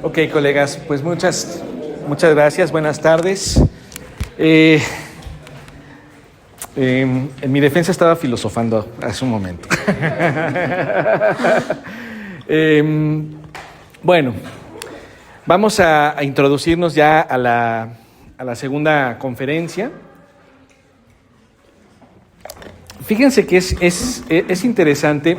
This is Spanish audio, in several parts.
Ok, colegas, pues muchas gracias, buenas tardes. En mi defensa estaba filosofando hace un momento. Bueno, vamos a introducirnos ya a la segunda conferencia. Fíjense que es interesante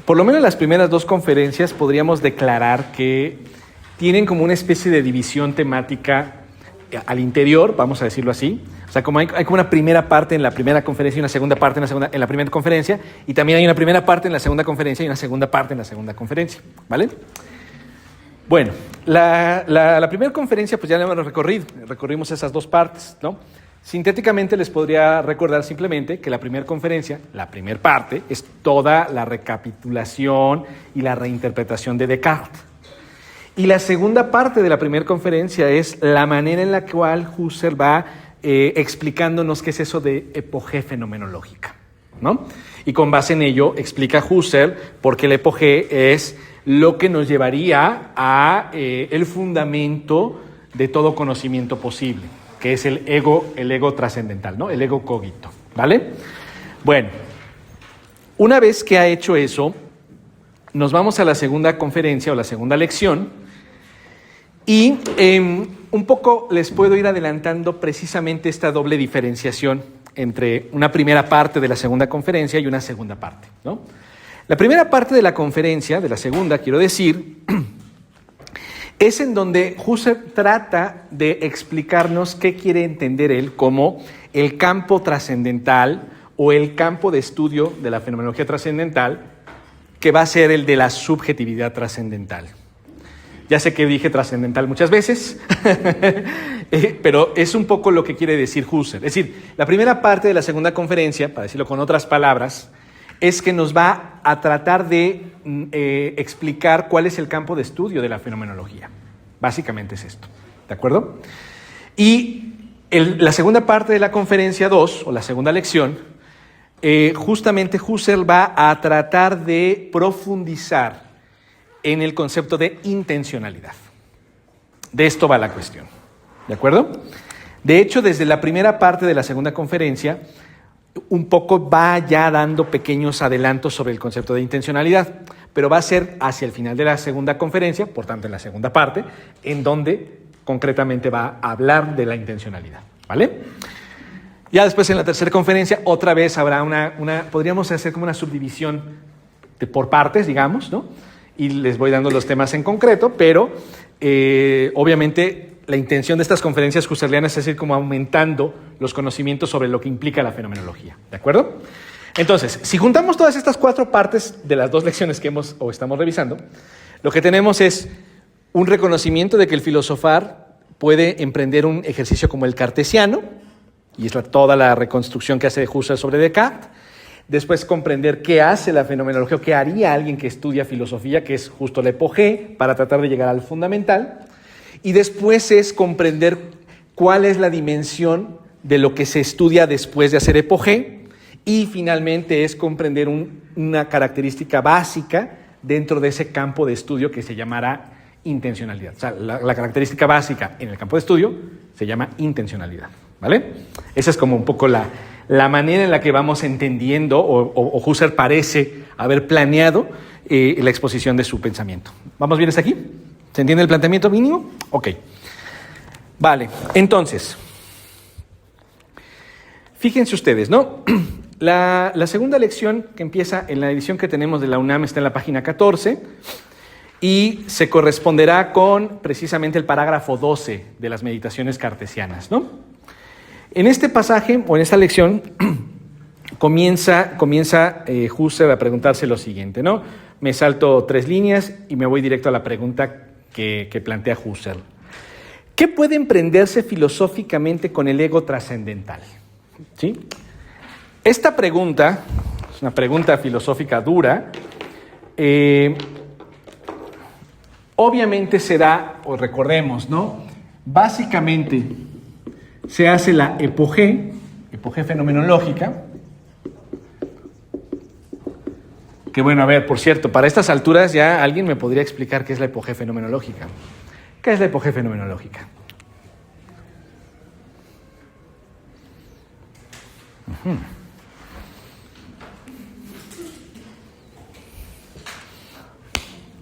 por lo menos las primeras dos conferencias podríamos declarar que tienen como una especie de división temática al interior, vamos a decirlo así. O sea, como hay como una primera parte en la primera conferencia y una segunda parte en la primera conferencia, y también hay una primera parte en la segunda conferencia y una segunda parte en la segunda conferencia, ¿vale? Bueno, la primera conferencia pues ya la hemos recorrimos esas dos partes, ¿no? Sintéticamente les podría recordar simplemente que la primera conferencia, la primera parte, es toda la recapitulación y la reinterpretación de Descartes. Y la segunda parte de la primera conferencia es la manera en la cual Husserl va explicándonos qué es eso de epogé fenomenológica, ¿no? Y con base en ello explica Husserl por qué el epogé es lo que nos llevaría a el fundamento de todo conocimiento posible, que es el ego trascendental, ¿no? El ego cogito, ¿vale? Bueno, una vez que ha hecho eso, nos vamos a la segunda conferencia o la segunda lección y un poco les puedo ir adelantando precisamente esta doble diferenciación entre una primera parte de la segunda conferencia y una segunda parte, ¿no? La primera parte de la conferencia, de la segunda, quiero decir, es en donde Husserl trata de explicarnos qué quiere entender él como el campo trascendental o el campo de estudio de la fenomenología trascendental, que va a ser el de la subjetividad trascendental. Ya sé que dije trascendental muchas veces, pero es un poco lo que quiere decir Husserl. Es decir, la primera parte de la segunda conferencia, para decirlo con otras palabras, es que nos va a tratar de explicar cuál es el campo de estudio de la fenomenología. Básicamente es esto, ¿de acuerdo? Y la segunda parte de la conferencia 2, o la segunda lección, justamente Husserl va a tratar de profundizar en el concepto de intencionalidad. De esto va la cuestión, ¿de acuerdo? De hecho, desde la primera parte de la segunda conferencia, un poco va ya dando pequeños adelantos sobre el concepto de intencionalidad, pero va a ser hacia el final de la segunda conferencia, por tanto en la segunda parte, en donde concretamente va a hablar de la intencionalidad, ¿vale? Ya después en la tercera conferencia otra vez habrá podríamos hacer como una subdivisión por partes, digamos, ¿no? Y les voy dando los temas en concreto, pero obviamente la intención de estas conferencias husserlianas es ir como aumentando los conocimientos sobre lo que implica la fenomenología, ¿de acuerdo? Entonces, si juntamos todas estas cuatro partes de las dos lecciones que estamos revisando, lo que tenemos es un reconocimiento de que el filosofar puede emprender un ejercicio como el cartesiano, y es toda la reconstrucción que hace Husserl sobre Descartes. Después comprender qué hace la fenomenología, o qué haría alguien que estudia filosofía, que es justo el epogé, para tratar de llegar al fundamental. Y después es comprender cuál es la dimensión de lo que se estudia después de hacer epogé. Y finalmente es comprender una característica básica dentro de ese campo de estudio que se llamará intencionalidad. O sea, la característica básica en el campo de estudio se llama intencionalidad, ¿vale? Esa es como un poco la manera en la que vamos entendiendo, o Husserl parece haber planeado la exposición de su pensamiento. ¿Vamos bien hasta aquí? ¿Se entiende el planteamiento mínimo? Ok. Vale, entonces, fíjense ustedes, ¿no? La segunda lección, que empieza en la edición que tenemos de la UNAM, está en la página 14 y se corresponderá con precisamente el parágrafo 12 de las meditaciones cartesianas, ¿no? En este pasaje, o en esta lección, comienza Husserl a preguntarse lo siguiente, ¿no? Me salto 3 líneas y me voy directo a la pregunta que plantea Husserl. ¿Qué puede emprenderse filosóficamente con el ego trascendental? ¿Sí? Esta pregunta es una pregunta filosófica dura. Obviamente se da, o recordemos, ¿no? Básicamente se hace la epogé fenomenológica, Que bueno, a ver, por cierto, para estas alturas ya alguien me podría explicar qué es la epogea fenomenológica. ¿Qué es la epogea fenomenológica?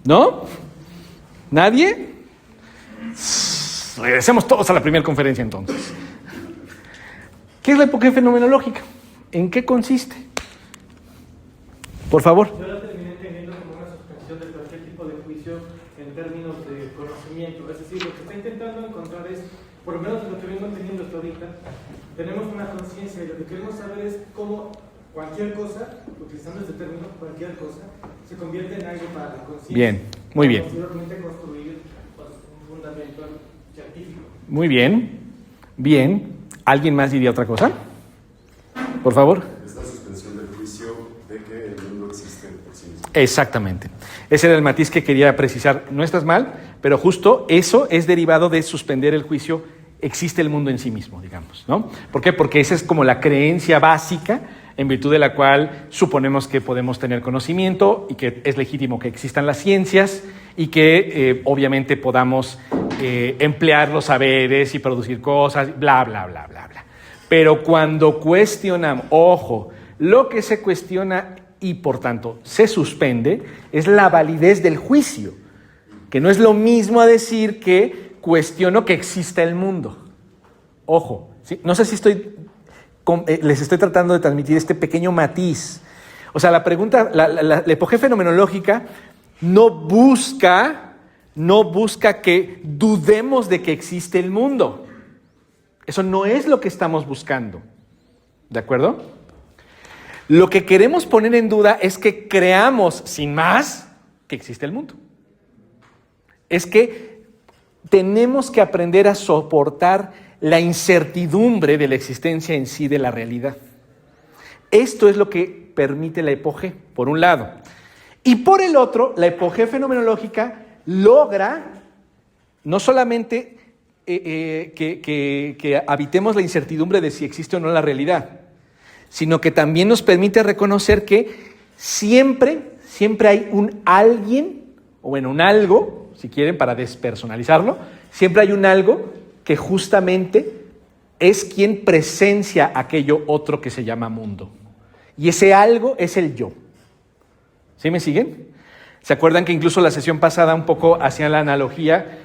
¿No? ¿Nadie? Regresemos todos a la primera conferencia entonces. ¿Qué es la epogea fenomenológica? ¿En qué consiste? Por favor. Yo la terminé entendiendo como una suspensión de cualquier tipo de juicio en términos de conocimiento. Es decir, lo que está intentando encontrar es, por lo menos lo que vengo entendiendo hasta ahorita, tenemos una conciencia y lo que queremos saber es cómo cualquier cosa, utilizando este término, cualquier cosa, se convierte en algo para la conciencia. Bien, muy bien. Posteriormente construir un fundamento científico. Muy bien, bien. ¿Alguien más diría otra cosa? Por favor. Esta suspensión del juicio de que el mundo existe por sí mismo. Exactamente. Ese era el matiz que quería precisar. No estás mal, pero justo eso es derivado de suspender el juicio. Existe el mundo en sí mismo, digamos, ¿no? ¿Por qué? Porque esa es como la creencia básica en virtud de la cual suponemos que podemos tener conocimiento y que es legítimo que existan las ciencias y que obviamente podamos emplear los saberes y producir cosas, bla, bla, bla, bla, bla. Pero cuando cuestionamos, ojo, lo que se cuestiona y por tanto se suspende es la validez del juicio, que no es lo mismo a decir que cuestiono que exista el mundo. Ojo, ¿sí? No sé si les estoy tratando de transmitir este pequeño matiz. O sea, la pregunta, la epogea fenomenológica no busca que dudemos de que existe el mundo. Eso no es lo que estamos buscando. ¿De acuerdo? Lo que queremos poner en duda es que creamos, sin más, que existe el mundo. Es que tenemos que aprender a soportar la incertidumbre de la existencia en sí de la realidad. Esto es lo que permite la epogea, por un lado. Y por el otro, la epogea fenomenológica logra no solamente que habitemos la incertidumbre de si existe o no la realidad, sino que también nos permite reconocer que siempre hay un alguien, o bueno, un algo, si quieren, para despersonalizarlo, siempre hay un algo que justamente es quien presencia aquello otro que se llama mundo. Y ese algo es el yo. ¿Sí me siguen? ¿Se acuerdan que incluso la sesión pasada un poco hacían la analogía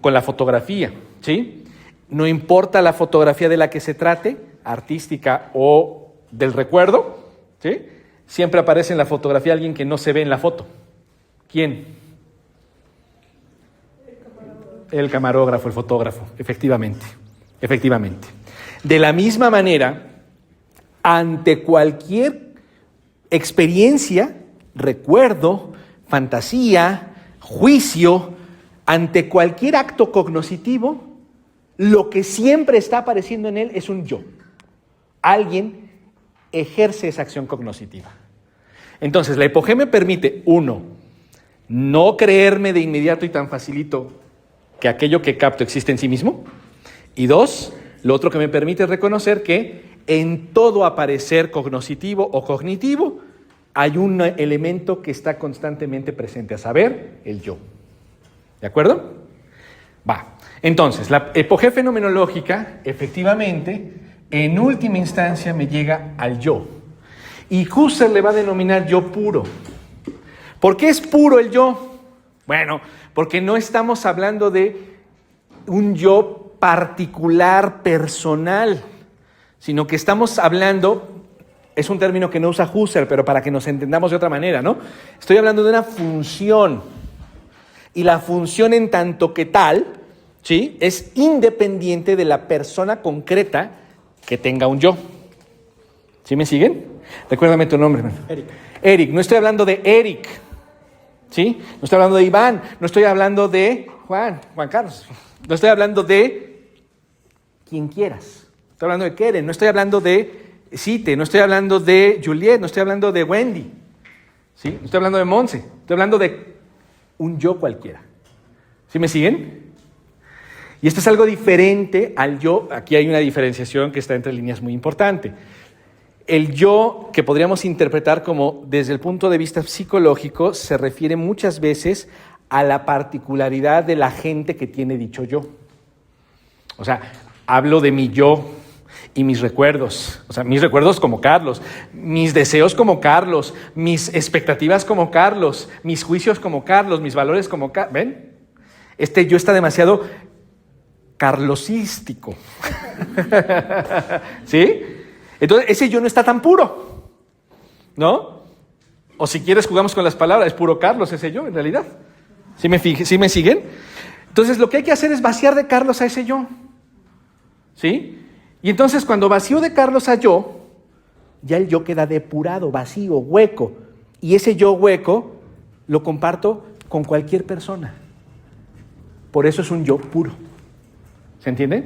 con la fotografía? ¿Sí? No importa la fotografía de la que se trate, artística o del recuerdo, ¿sí? Siempre aparece en la fotografía alguien que no se ve en la foto. ¿Quién? El camarógrafo, el fotógrafo, efectivamente. De la misma manera, ante cualquier experiencia, recuerdo, fantasía, juicio, ante cualquier acto cognoscitivo, lo que siempre está apareciendo en él es un yo. Alguien ejerce esa acción cognoscitiva. Entonces, la epogea me permite, uno, no creerme de inmediato y tan facilito que aquello que capto existe en sí mismo. Y dos, lo otro que me permite es reconocer que en todo aparecer cognoscitivo o cognitivo hay un elemento que está constantemente presente, a saber, el yo. ¿De acuerdo? Va. Entonces, la epogea fenomenológica, efectivamente, en última instancia me llega al yo. Y Husserl le va a denominar yo puro. ¿Por qué es puro el yo? Bueno, porque no estamos hablando de un yo particular, personal, sino que estamos hablando, es un término que no usa Husserl, pero para que nos entendamos de otra manera, ¿no? Estoy hablando de una función, y la función en tanto que tal, ¿sí?, es independiente de la persona concreta que tenga un yo. ¿Sí me siguen? Recuérdame tu nombre, hermano. Eric, no estoy hablando de Eric, ¿sí? No estoy hablando de Iván, no estoy hablando de Juan Carlos, no estoy hablando de quien quieras. Estoy hablando de Keren, no estoy hablando de Cite, no estoy hablando de Juliet, no estoy hablando de Wendy, ¿sí? No estoy hablando de Monse, estoy hablando de un yo cualquiera. ¿Sí me siguen? Y esto es algo diferente al yo. Aquí hay una diferenciación que está entre líneas muy importante. El yo, que podríamos interpretar como desde el punto de vista psicológico, se refiere muchas veces a la particularidad de la gente que tiene dicho yo. O sea, hablo de mi yo y mis recuerdos. O sea, mis recuerdos como Carlos, mis deseos como Carlos, mis expectativas como Carlos, mis juicios como Carlos, mis valores como Carlos. ¿Ven? Este yo está demasiado carlosístico. ¿Sí? Entonces, ese yo no está tan puro, ¿no? O si quieres jugamos con las palabras, es puro Carlos ese yo, en realidad. ¿Sí me siguen? Entonces, lo que hay que hacer es vaciar de Carlos a ese yo. ¿Sí? Y entonces, cuando vacío de Carlos a yo, ya el yo queda depurado, vacío, hueco. Y ese yo hueco lo comparto con cualquier persona. Por eso es un yo puro. ¿Se entiende?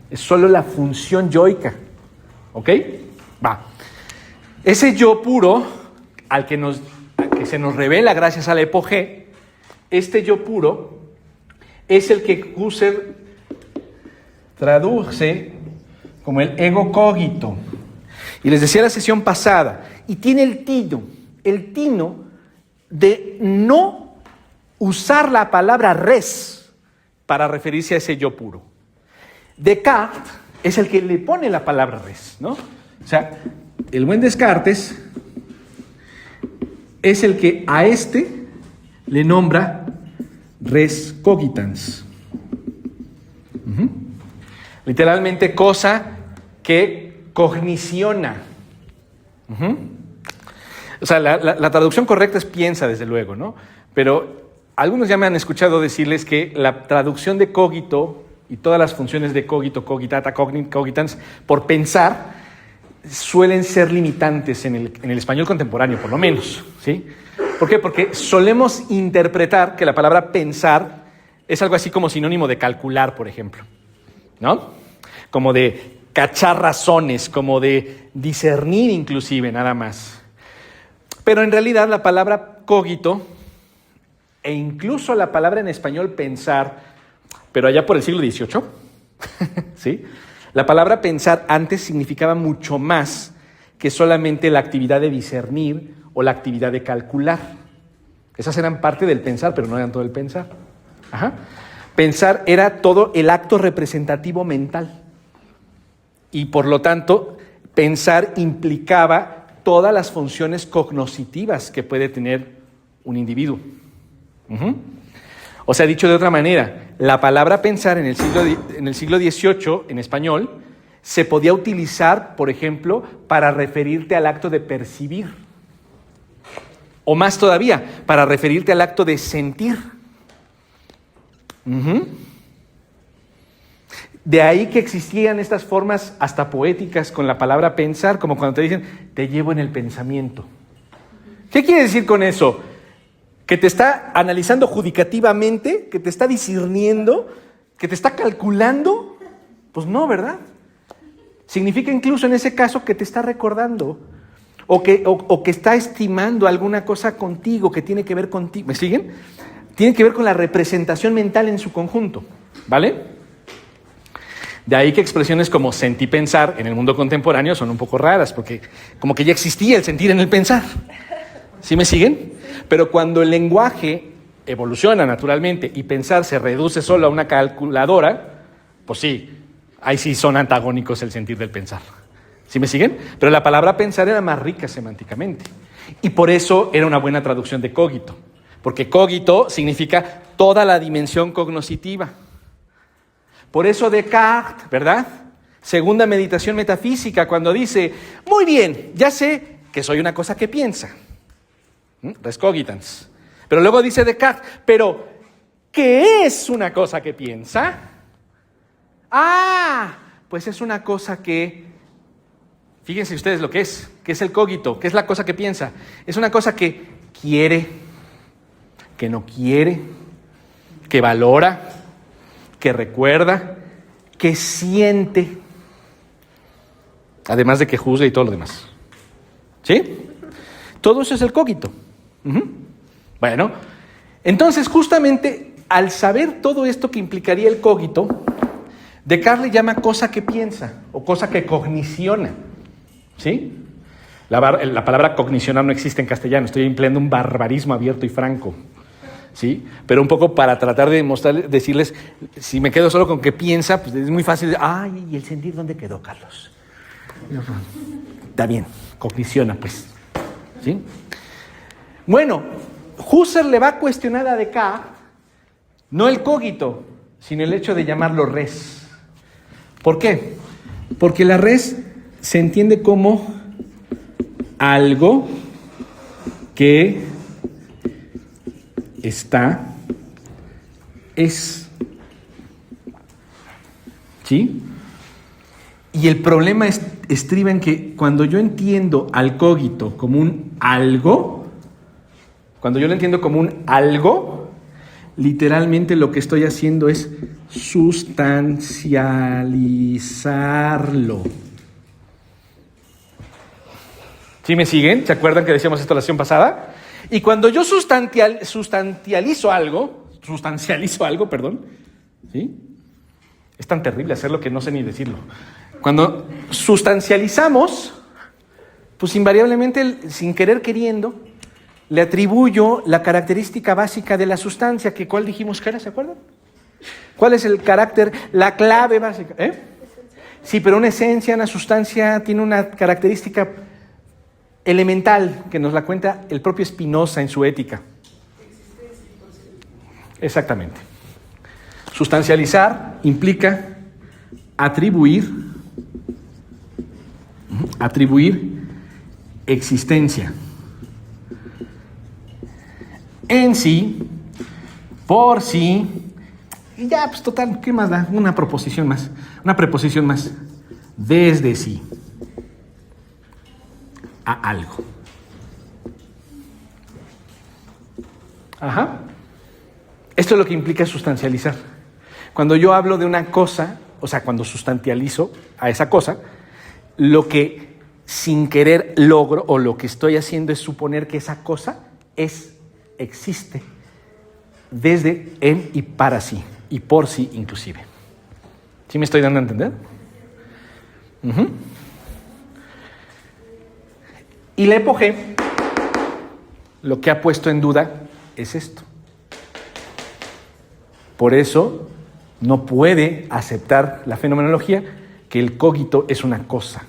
Es solo la función yoica. ¿Ok? Va. Ese yo puro, al que se nos revela gracias a la epogé, este yo puro es el que Husserl traduce como el ego cogito. Y les decía la sesión pasada, y tiene el tino de no usar la palabra res para referirse a ese yo puro. Descartes es el que le pone la palabra res, ¿no? O sea, el buen Descartes es el que a este le nombra res cogitans. Literalmente cosa que cogniciona. O sea, la traducción correcta es piensa, desde luego, ¿no? Pero algunos ya me han escuchado decirles que la traducción de cogito y todas las funciones de cogito, cogitata, cogitans, por pensar, suelen ser limitantes en el español contemporáneo, por lo menos, ¿sí? ¿Por qué? Porque solemos interpretar que la palabra pensar es algo así como sinónimo de calcular, por ejemplo, ¿no? Como de cachar razones, como de discernir inclusive, nada más. Pero en realidad la palabra cogito e incluso la palabra en español pensar, pero allá por el siglo XVIII, ¿sí? La palabra pensar antes significaba mucho más que solamente la actividad de discernir o la actividad de calcular. Esas eran parte del pensar, pero no eran todo el pensar. Pensar era todo el acto representativo mental. Y por lo tanto, pensar implicaba todas las funciones cognoscitivas que puede tener un individuo. O sea, dicho de otra manera, la palabra pensar en el siglo XVIII, en español, se podía utilizar, por ejemplo, para referirte al acto de percibir. O más todavía, para referirte al acto de sentir. De ahí que existían estas formas hasta poéticas con la palabra pensar, como cuando te dicen, te llevo en el pensamiento. ¿Qué quiere decir con eso? ¿Que te está analizando judicativamente? ¿Que te está discerniendo? ¿Que te está calculando? Pues no, ¿verdad? Significa incluso en ese caso que te está recordando o que está estimando alguna cosa contigo, que tiene que ver contigo. ¿Me siguen? Tiene que ver con la representación mental en su conjunto, ¿vale? De ahí que expresiones como sentir pensar en el mundo contemporáneo son un poco raras, porque como que ya existía el sentir en el pensar. ¿Sí me siguen? Pero cuando el lenguaje evoluciona naturalmente y pensar se reduce solo a una calculadora, pues sí, ahí sí son antagónicos el sentir del pensar. ¿Sí me siguen? Pero la palabra pensar era más rica semánticamente. Y por eso era una buena traducción de cogito. Porque cogito significa toda la dimensión cognoscitiva. Por eso Descartes, ¿verdad? Segunda meditación metafísica, cuando dice, muy bien, ya sé que soy una cosa que piensa. Res cogitans. Pero luego dice Descartes, pero ¿qué es una cosa que piensa? Pues es una cosa que, fíjense ustedes lo que es el cogito, ¿qué es la cosa que piensa? Es una cosa que quiere, que no quiere, que valora, que recuerda, que siente, además de que juzga y todo lo demás. ¿Sí? Todo eso es el cogito. Bueno, entonces justamente al saber todo esto que implicaría el cogito, Descartes le llama cosa que piensa o cosa que cogniciona. ¿Sí? La palabra cognicionar no existe en castellano, estoy empleando un barbarismo abierto y franco, ¿sí? Pero un poco para tratar de decirles, si me quedo solo con que piensa, pues es muy fácil. Ay, ¿y el sentir dónde quedó, Carlos? Está bien, cogniciona, pues, ¿sí? Bueno, Husserl le va a cuestionar a Descartes no el cogito, sino el hecho de llamarlo res. ¿Por qué? Porque la res se entiende como algo que es. ¿Sí? Y el problema estriba en que cuando yo entiendo al cogito como un algo, cuando yo lo entiendo como un algo, literalmente lo que estoy haciendo es sustancializarlo. ¿Sí me siguen? ¿Se acuerdan que decíamos esto la sesión pasada? Y cuando yo sustancializo algo, ¿sí? Es tan terrible hacerlo que no sé ni decirlo. Cuando sustancializamos, pues invariablemente, sin querer queriendo, le atribuyo la característica básica de la sustancia, que ¿cuál dijimos que era? ¿Se acuerdan? ¿Cuál es el carácter, la clave básica? Sí, pero una esencia, una sustancia tiene una característica elemental que nos la cuenta el propio Spinoza en su Ética. Exactamente. Sustancializar implica atribuir existencia en sí, por sí, y ya, pues total, ¿qué más da? Una preposición más, desde sí a algo. Ajá. Esto es lo que implica sustancializar. Cuando yo hablo de una cosa, o sea, cuando sustancializo a esa cosa, lo que sin querer logro o lo que estoy haciendo es suponer que esa cosa existe desde, en y para sí, y por sí inclusive. ¿Sí me estoy dando a entender? Uh-huh. Y la Epoge lo que ha puesto en duda es esto. Por eso no puede aceptar la fenomenología que el cogito es una cosa.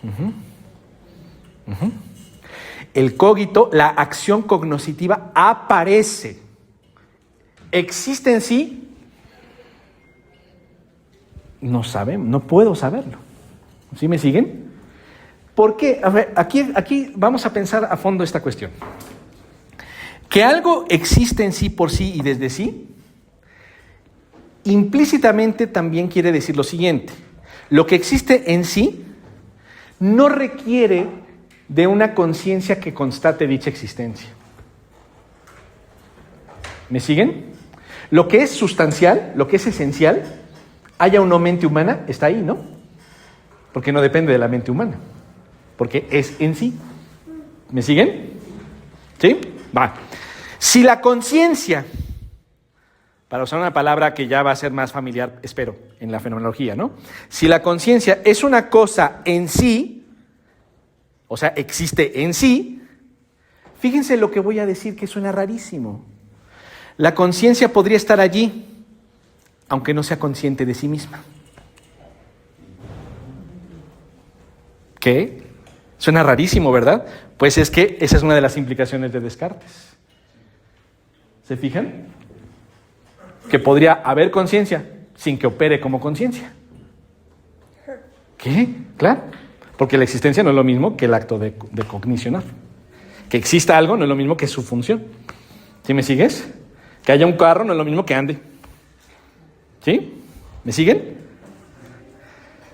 Uh-huh. Uh-huh. El cogito, la acción cognoscitiva, aparece. ¿Existe en sí? No sabemos, no puedo saberlo. ¿Sí me siguen? ¿Por qué? A ver, aquí vamos a pensar a fondo esta cuestión. Que algo existe en sí por sí y desde sí, implícitamente también quiere decir lo siguiente. Lo que existe en sí no requiere de una conciencia que constate dicha existencia. ¿Me siguen? Lo que es sustancial, lo que es esencial, haya o no mente humana, está ahí, ¿no? Porque no depende de la mente humana. Porque es en sí. ¿Me siguen? ¿Sí? Va. Si la conciencia, para usar una palabra que ya va a ser más familiar, espero, en la fenomenología, ¿no? Si la conciencia es una cosa en sí, o sea, existe en sí, fíjense lo que voy a decir que suena rarísimo. La conciencia podría estar allí, aunque no sea consciente de sí misma. ¿Qué? Suena rarísimo, ¿verdad? Pues es que esa es una de las implicaciones de Descartes. ¿Se fijan? Que podría haber conciencia sin que opere como conciencia. ¿Qué? Claro, porque la existencia no es lo mismo que el acto de cognicionar. Que exista algo no es lo mismo que su función. ¿Sí me sigues? Que haya un carro no es lo mismo que ande. ¿Sí? ¿Me siguen?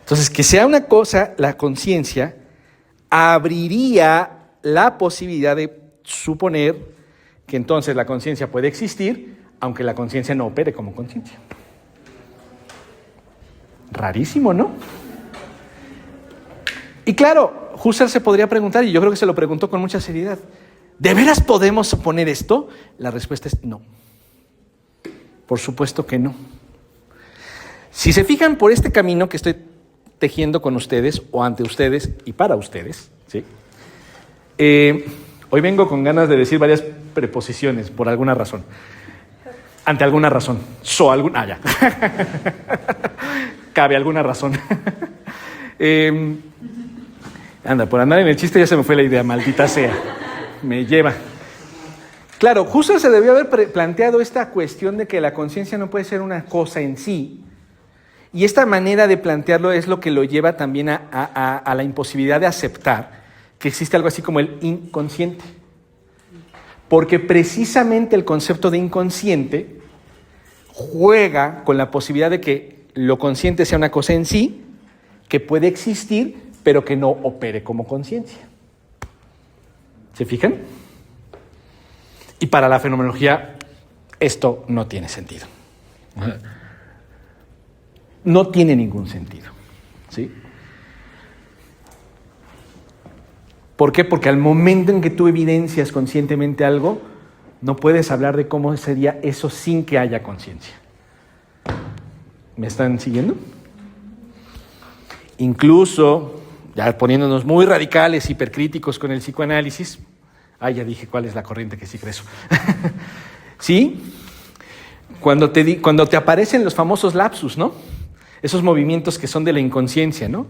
Entonces, que sea una cosa, la conciencia abriría la posibilidad de suponer que entonces la conciencia puede existir, aunque la conciencia no opere como conciencia. Rarísimo, ¿no? Y claro, Husserl se podría preguntar, y yo creo que se lo preguntó con mucha seriedad, ¿de veras podemos suponer esto? La respuesta es no. Por supuesto que no. Si se fijan por este camino que estoy tejiendo con ustedes o ante ustedes y para ustedes, ¿sí? Hoy vengo con ganas de decir varias preposiciones por alguna razón. Ante alguna razón. Ya. Cabe alguna razón. Anda, por andar en el chiste ya se me fue la idea, maldita sea. Me lleva. Claro, justo se debió haber planteado esta cuestión de que la conciencia no puede ser una cosa en sí. Y esta manera de plantearlo es lo que lo lleva también a la imposibilidad de aceptar que existe algo así como el inconsciente. Porque precisamente el concepto de inconsciente juega con la posibilidad de que lo consciente sea una cosa en sí, que puede existir, pero que no opere como conciencia. ¿Se fijan? Y para la fenomenología esto no tiene sentido. No tiene ningún sentido, ¿sí? ¿Por qué? Porque al momento en que tú evidencias conscientemente algo, no puedes hablar de cómo sería eso sin que haya conciencia. ¿Me están siguiendo? Incluso, ya poniéndonos muy radicales, hipercríticos con el psicoanálisis, ya dije cuál es la corriente que sí cree eso. ¿Sí? Cuando te aparecen los famosos lapsus, ¿no? Esos movimientos que son de la inconsciencia, ¿no?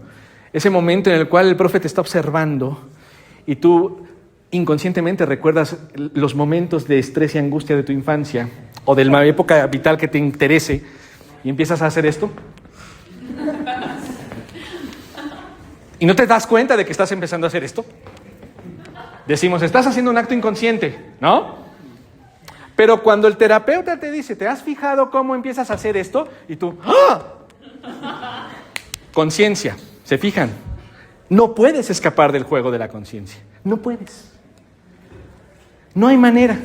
Ese momento en el cual el profe te está observando y tú inconscientemente recuerdas los momentos de estrés y angustia de tu infancia o de la época vital que te interese y empiezas a hacer esto. ¿Y no te das cuenta de que estás empezando a hacer esto? Decimos, estás haciendo un acto inconsciente, ¿no? Pero cuando el terapeuta te dice, ¿te has fijado cómo empiezas a hacer esto? Y tú, ¡ah! Conciencia, ¿se fijan? No puedes escapar del juego de la conciencia. No puedes. No hay manera.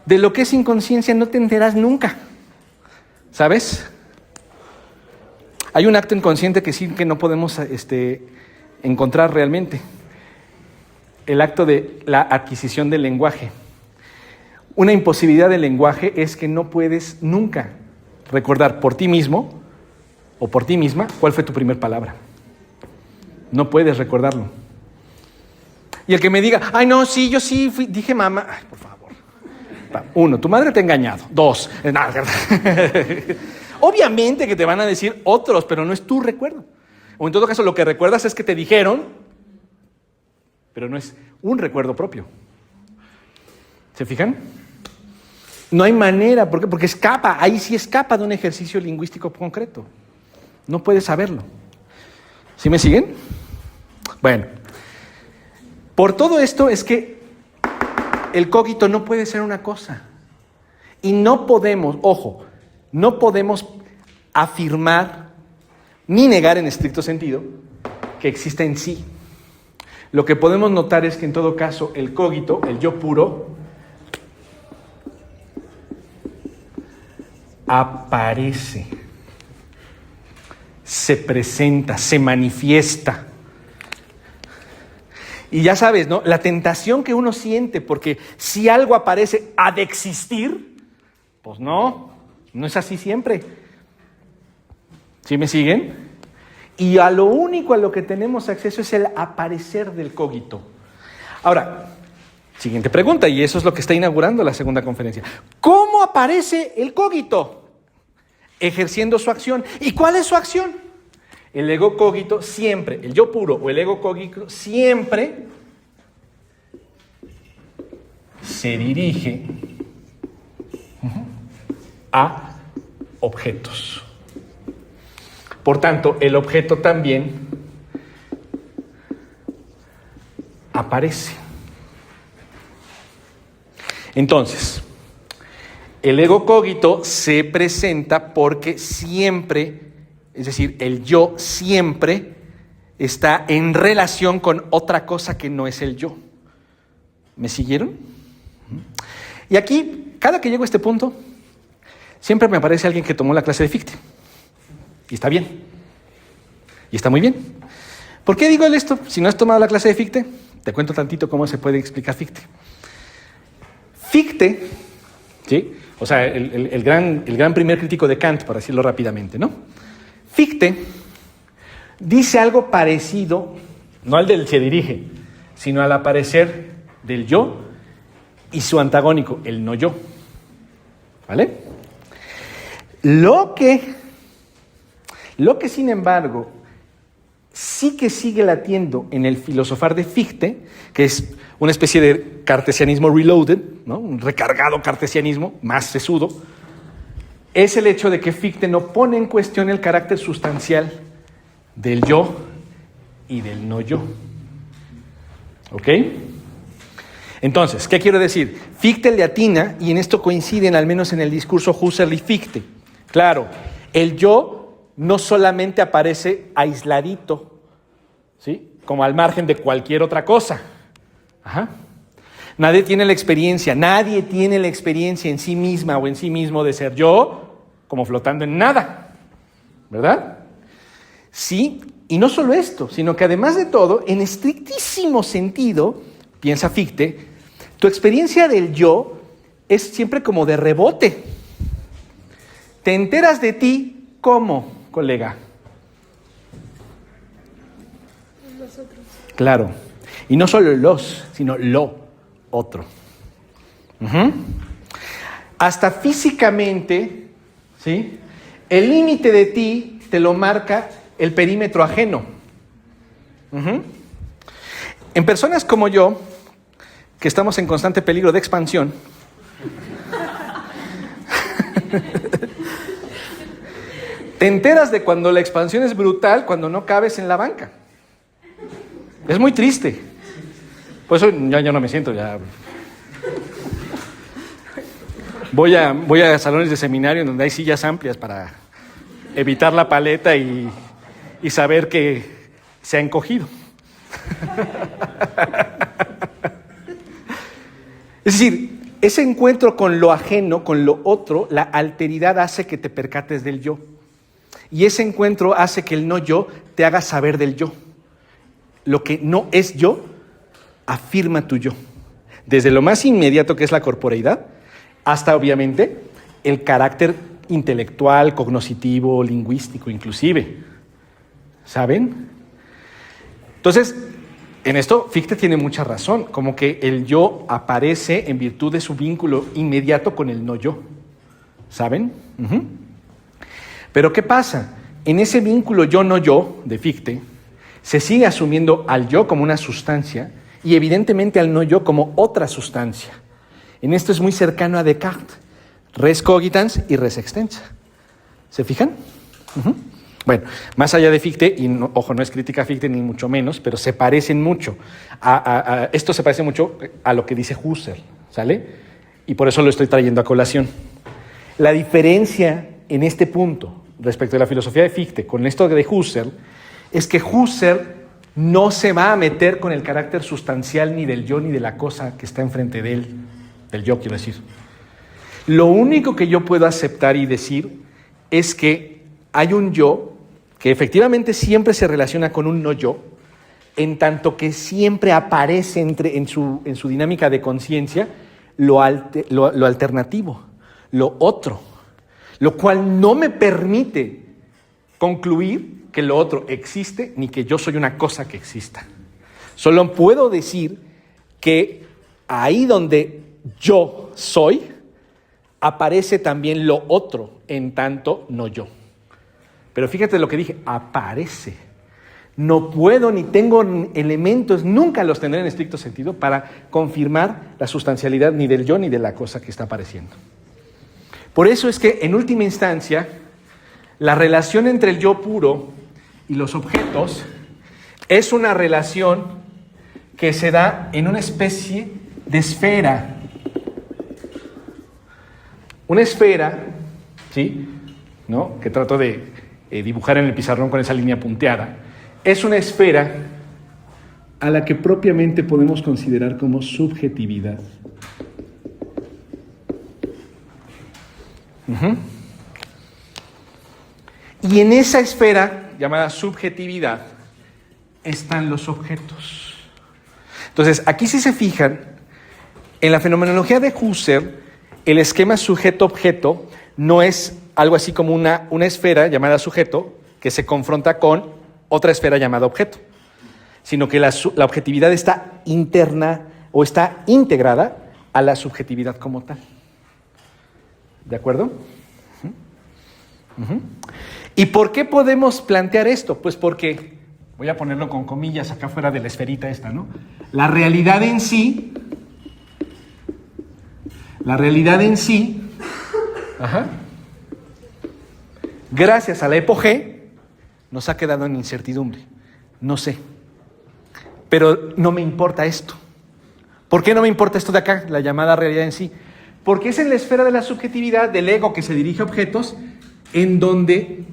De lo que es inconsciencia no te enteras nunca. ¿Sabes? Hay un acto inconsciente que sí que no podemos encontrar realmente. El acto de la adquisición del lenguaje. Una imposibilidad del lenguaje es que no puedes nunca recordar por ti mismo o por ti misma cuál fue tu primer palabra. No puedes recordarlo. Y el que me diga, ay no, sí, yo sí dije mamá, ay, por favor. 1, tu madre te ha engañado. 2, nada. Obviamente que te van a decir otros, pero no es tu recuerdo. O en todo caso lo que recuerdas es que te dijeron, pero no es un recuerdo propio. ¿Se fijan? No hay manera, ¿por qué? Porque escapa, ahí sí escapa de un ejercicio lingüístico concreto. No puedes saberlo. ¿Sí me siguen? Bueno, por todo esto es que el cogito no puede ser una cosa. Y no podemos, ojo, no podemos afirmar ni negar en estricto sentido que exista en sí. Lo que podemos notar es que en todo caso el cogito, el yo puro, aparece, se presenta, se manifiesta. Y ya sabes, ¿no? La tentación que uno siente, porque si algo aparece, ha de existir, pues no es así siempre. ¿Sí me siguen? Y a lo único a lo que tenemos acceso es el aparecer del cogito. Ahora, siguiente pregunta, y eso es lo que está inaugurando la segunda conferencia. ¿Cómo aparece el cogito? Ejerciendo su acción. ¿Y cuál es su acción? El ego cogito siempre, el yo puro o el ego cogito siempre se dirige a objetos. Por tanto, el objeto también aparece. Entonces, el ego cogito se presenta porque siempre, es decir, el yo siempre está en relación con otra cosa que no es el yo. ¿Me siguieron? Y aquí, cada que llego a este punto, siempre me aparece alguien que tomó la clase de Fichte. Y está bien. Y está muy bien. ¿Por qué digo esto? Si no has tomado la clase de Fichte, te cuento tantito cómo se puede explicar Fichte. Fichte, ¿sí? O sea, el gran primer crítico de Kant, por decirlo rápidamente, ¿no? Fichte dice algo parecido, no al del se dirige, sino al aparecer del yo y su antagónico, el no yo. ¿Vale? Lo que sin embargo sí que sigue latiendo en el filosofar de Fichte, que es una especie de cartesianismo reloaded, ¿no? Un recargado cartesianismo, más sesudo, es el hecho de que Fichte no pone en cuestión el carácter sustancial del yo y del no yo. ¿Ok? Entonces, ¿qué quiero decir? Fichte le atina, y en esto coinciden al menos en el discurso Husserl y Fichte. Claro, el yo no solamente aparece aisladito, ¿sí? Como al margen de cualquier otra cosa. Ajá. Nadie tiene la experiencia en sí misma o en sí mismo de ser yo como flotando en nada, ¿verdad? Sí, y no solo esto, sino que además de todo, en estrictísimo sentido, piensa Fichte, tu experiencia del yo es siempre como de rebote. Te enteras de ti, ¿cómo, colega? Nosotros. Claro, y no solo los, sino lo otro. Uh-huh. Hasta físicamente, ¿sí? El límite de ti te lo marca el perímetro ajeno. Uh-huh. En personas como yo, que estamos en constante peligro de expansión, te enteras de cuando la expansión es brutal, cuando no cabes en la banca. Es muy triste. Por eso ya no me siento, ya. Voy a salones de seminario donde hay sillas amplias para evitar la paleta y saber que se ha encogido. Es decir, ese encuentro con lo ajeno, con lo otro, la alteridad hace que te percates del yo. Y ese encuentro hace que el no yo te haga saber del yo. Lo que no es yo, afirma tu yo. Desde lo más inmediato que es la corporeidad, hasta obviamente el carácter intelectual, cognoscitivo, lingüístico inclusive. ¿Saben? Entonces, en esto Fichte tiene mucha razón, como que el yo aparece en virtud de su vínculo inmediato con el no yo. ¿Saben? Uh-huh. Pero ¿qué pasa? En ese vínculo yo-no yo de Fichte, se sigue asumiendo al yo como una sustancia y evidentemente al no yo como otra sustancia. En esto es muy cercano a Descartes, res cogitans y res extensa. ¿Se fijan? Uh-huh. Bueno, más allá de Fichte, y no, ojo, no es crítica a Fichte ni mucho menos, pero se parecen mucho. Esto se parece mucho a lo que dice Husserl, ¿sale? Y por eso lo estoy trayendo a colación. La diferencia en este punto respecto a la filosofía de Fichte con esto de Husserl es que Husserl no se va a meter con el carácter sustancial ni del yo ni de la cosa que está enfrente de él, del yo quiero decir. Lo único que yo puedo aceptar y decir es que hay un yo que efectivamente siempre se relaciona con un no yo, en tanto que siempre aparece en su dinámica de conciencia lo alternativo, lo otro, lo cual no me permite concluir que lo otro existe ni que yo soy una cosa que exista. Solo puedo decir que ahí donde yo soy, aparece también lo otro, en tanto no yo. Pero fíjate lo que dije, aparece. No puedo ni tengo elementos, nunca los tendré en estricto sentido para confirmar la sustancialidad ni del yo ni de la cosa que está apareciendo. Por eso es que en última instancia, la relación entre el yo puro y los objetos es una relación que se da en una especie de esfera. Una esfera, ¿sí? ¿No? Que trato de dibujar en el pizarrón con esa línea punteada. Es una esfera a la que propiamente podemos considerar como subjetividad. Uh-huh. Y en esa esfera llamada subjetividad están los objetos. Entonces, aquí si se fijan, en la fenomenología de Husserl, el esquema sujeto-objeto no es algo así como una esfera llamada sujeto que se confronta con otra esfera llamada objeto, sino que la objetividad está interna o está integrada a la subjetividad como tal. ¿De acuerdo? ¿Y por qué podemos plantear esto? Pues porque, voy a ponerlo con comillas acá fuera de la esferita esta, ¿no? La realidad en sí, gracias a la epogé, nos ha quedado en incertidumbre. No sé. Pero no me importa esto. ¿Por qué no me importa esto de acá, la llamada realidad en sí? Porque es en la esfera de la subjetividad, del ego que se dirige a objetos, en donde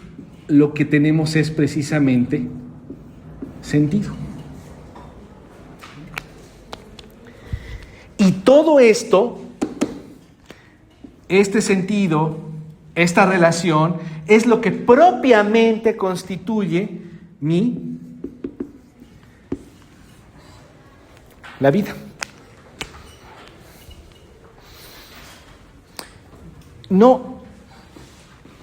lo que tenemos es precisamente sentido. Y todo esto, este sentido, esta relación, es lo que propiamente constituye la vida. No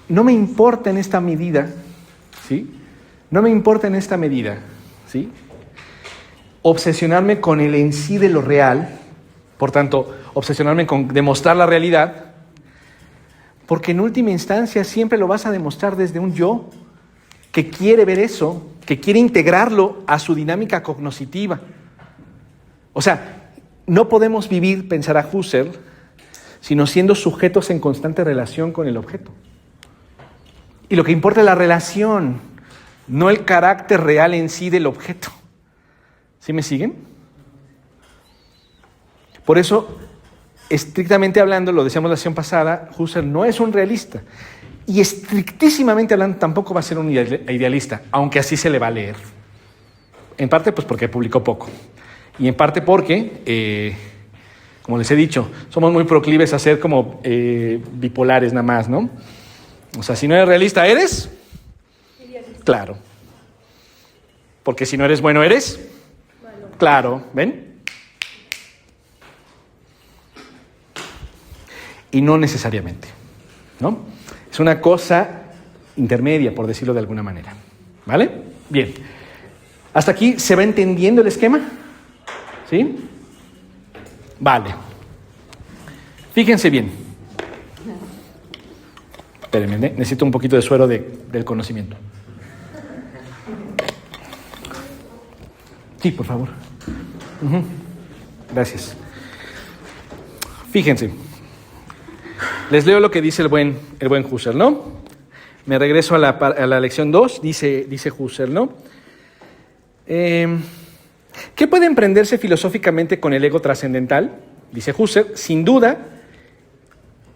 me importa en esta medida, ¿sí? No me importa en esta medida, ¿sí? Obsesionarme con el en sí de lo real, por tanto, obsesionarme con demostrar la realidad, porque en última instancia siempre lo vas a demostrar desde un yo que quiere ver eso, que quiere integrarlo a su dinámica cognoscitiva. O sea, no podemos vivir, pensará Husserl, sino siendo sujetos en constante relación con el objeto. Y lo que importa es la relación, no el carácter real en sí del objeto. ¿Sí me siguen? Por eso, estrictamente hablando, lo decíamos la sesión pasada, Husserl no es un realista. Y estrictísimamente hablando, tampoco va a ser un idealista, aunque así se le va a leer. En parte, pues porque publicó poco. Y en parte porque, como les he dicho, somos muy proclives a ser como bipolares nada más, ¿no? O sea, si no eres realista, ¿eres? Idealista. Claro. Porque si no eres bueno, ¿eres? Malo. Claro, ¿ven? Y no necesariamente, ¿no? Es una cosa intermedia, por decirlo de alguna manera. ¿Vale? Bien. ¿Hasta aquí se va entendiendo el esquema? ¿Sí? Vale. Fíjense bien. Espérenme, necesito un poquito de suero del conocimiento. Sí, por favor. Gracias. Fíjense. Les leo lo que dice el buen Husserl, ¿no? Me regreso a la lección 2, dice Husserl, ¿no? ¿Qué puede emprenderse filosóficamente con el ego trascendental? Dice Husserl, sin duda,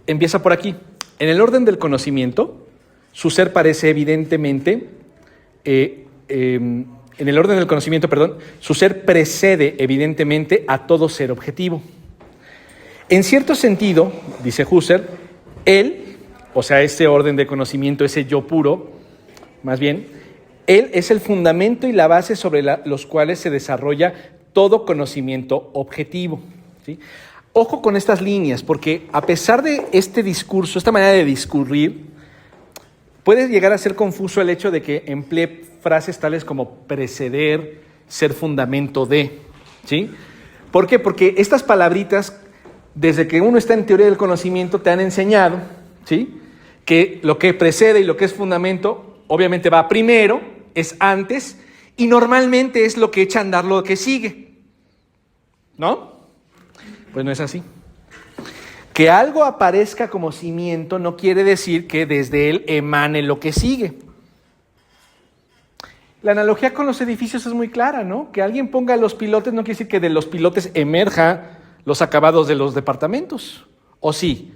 empieza por aquí. En el orden del conocimiento, su ser parece evidentemente, en el orden del conocimiento, su ser precede evidentemente a todo ser objetivo. En cierto sentido, dice Husserl, él, o sea, ese orden de conocimiento, ese yo puro, más bien, él es el fundamento y la base sobre los cuales se desarrolla todo conocimiento objetivo, ¿sí? Ojo con estas líneas, porque a pesar de este discurso, esta manera de discurrir, puede llegar a ser confuso el hecho de que emplee frases tales como preceder, ser fundamento de, ¿sí? ¿Por qué? Porque estas palabritas, desde que uno está en teoría del conocimiento, te han enseñado, ¿sí?, que lo que precede y lo que es fundamento, obviamente va primero, es antes, y normalmente es lo que echa a andar lo que sigue, ¿no? Pues no es así. Que algo aparezca como cimiento no quiere decir que desde él emane lo que sigue. La analogía con los edificios es muy clara, ¿no? Que alguien ponga los pilotes no quiere decir que de los pilotes emerja los acabados de los departamentos, ¿o sí?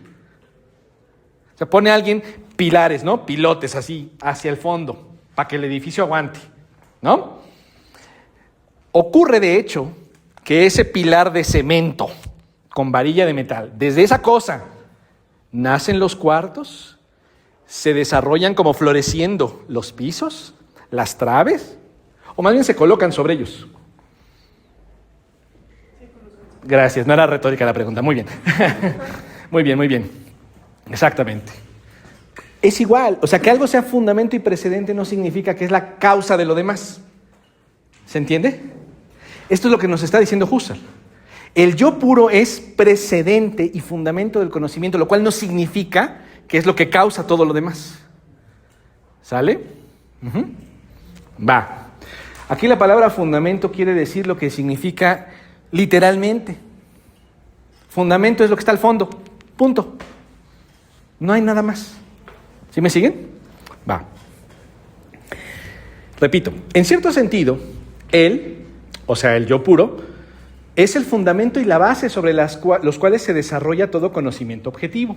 O sea, pone alguien pilares, ¿no? Pilotes así, hacia el fondo, para que el edificio aguante, ¿no? Ocurre, de hecho, que ese pilar de cemento con varilla de metal, desde esa cosa nacen los cuartos, se desarrollan como floreciendo los pisos, las traves, o más bien se colocan sobre ellos. Gracias, no era retórica la pregunta, muy bien. Muy bien, muy bien. Exactamente. Es igual, o sea, que algo sea fundamento y precedente no significa que es la causa de lo demás. ¿Se entiende? Esto es lo que nos está diciendo Husserl. El yo puro es precedente y fundamento del conocimiento, lo cual no significa que es lo que causa todo lo demás. ¿Sale? Va. Aquí la palabra fundamento quiere decir lo que significa literalmente. Fundamento es lo que está al fondo. Punto. No hay nada más. ¿Sí me siguen? Va. Repito, en cierto sentido, él, o sea, el yo puro, es el fundamento y la base sobre los cuales se desarrolla todo conocimiento objetivo.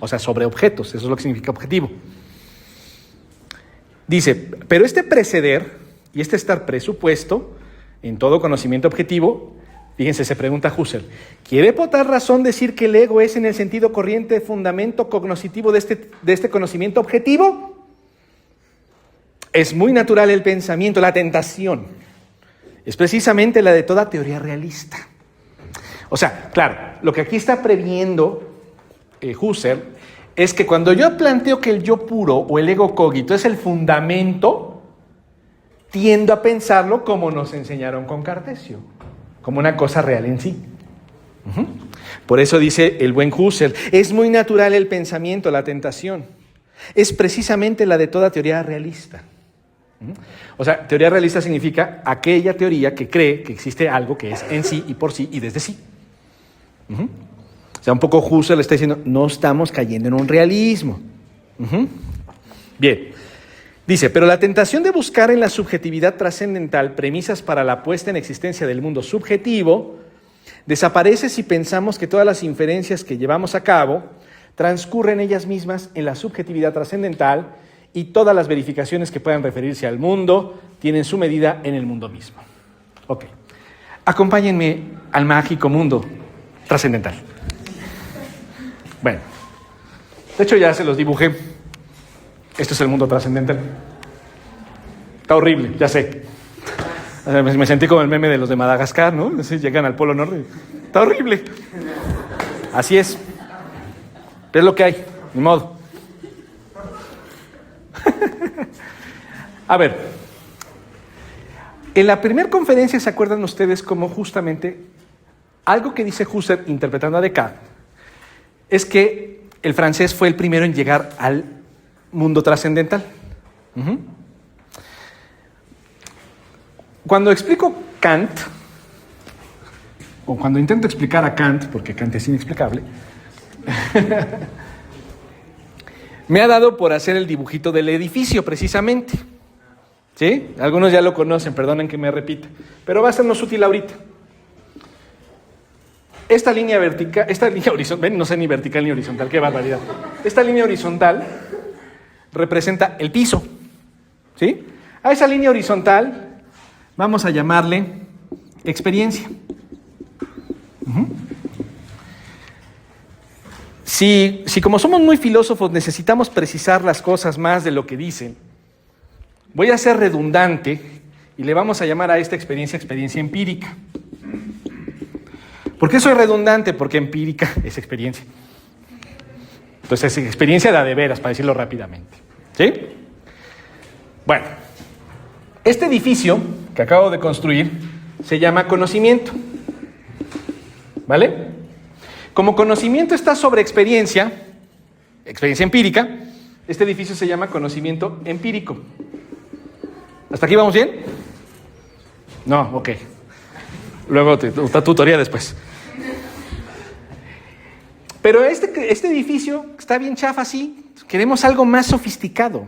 O sea, sobre objetos, eso es lo que significa objetivo. Dice, pero este preceder y este estar presupuesto en todo conocimiento objetivo, fíjense, se pregunta Husserl, ¿quiere por tal razón decir que el ego es en el sentido corriente fundamento cognoscitivo de este conocimiento objetivo? Es muy natural el pensamiento, la tentación. Es precisamente la de toda teoría realista. O sea, claro, lo que aquí está previendo Husserl es que cuando yo planteo que el yo puro o el ego cogito es el fundamento, tiendo a pensarlo como nos enseñaron con Cartesio, como una cosa real en sí. Por eso dice el buen Husserl, es muy natural el pensamiento, la tentación. Es precisamente la de toda teoría realista. O sea, teoría realista significa aquella teoría que cree que existe algo que es en sí y por sí y desde sí. O sea, un poco Husserl le está diciendo, no estamos cayendo en un realismo. Bien. Dice, pero la tentación de buscar en la subjetividad trascendental premisas para la puesta en existencia del mundo subjetivo desaparece si pensamos que todas las inferencias que llevamos a cabo transcurren ellas mismas en la subjetividad trascendental y todas las verificaciones que puedan referirse al mundo tienen su medida en el mundo mismo. Ok. Acompáñenme al mágico mundo trascendental. Bueno, de hecho ya se los dibujé. Esto es el mundo trascendental. Está horrible, ya sé. O sea, me sentí como el meme de los de Madagascar, ¿no? Así llegan al Polo Norte. Está horrible. Así es. Es lo que hay, ni modo. A ver. En la primera conferencia, ¿se acuerdan ustedes cómo justamente algo que dice Husserl interpretando a Descartes es que el francés fue el primero en llegar al mundo trascendental? Cuando explico Kant, o cuando intento explicar a Kant, porque Kant es inexplicable, me ha dado por hacer el dibujito del edificio, precisamente. ¿Sí? Algunos ya lo conocen, perdonen que me repita, pero va a sernos útil ahorita. Esta línea vertical, esta línea horizontal, ven, no sé ni vertical ni horizontal, qué barbaridad. Esta línea horizontal representa el piso, ¿sí? A esa línea horizontal vamos a llamarle experiencia. Si como somos muy filósofos necesitamos precisar las cosas más de lo que dicen, voy a ser redundante y le vamos a llamar a esta experiencia empírica. ¿Por qué soy redundante? Porque empírica es experiencia. Entonces es experiencia de veras, para decirlo rápidamente. ¿Sí? Bueno, este edificio que acabo de construir se llama conocimiento. ¿Vale? Como conocimiento está sobre experiencia empírica, este edificio se llama conocimiento empírico. ¿Hasta aquí vamos bien? No, ok. Luego tu tutoría después. Pero este edificio está bien chafa así. Queremos algo más sofisticado.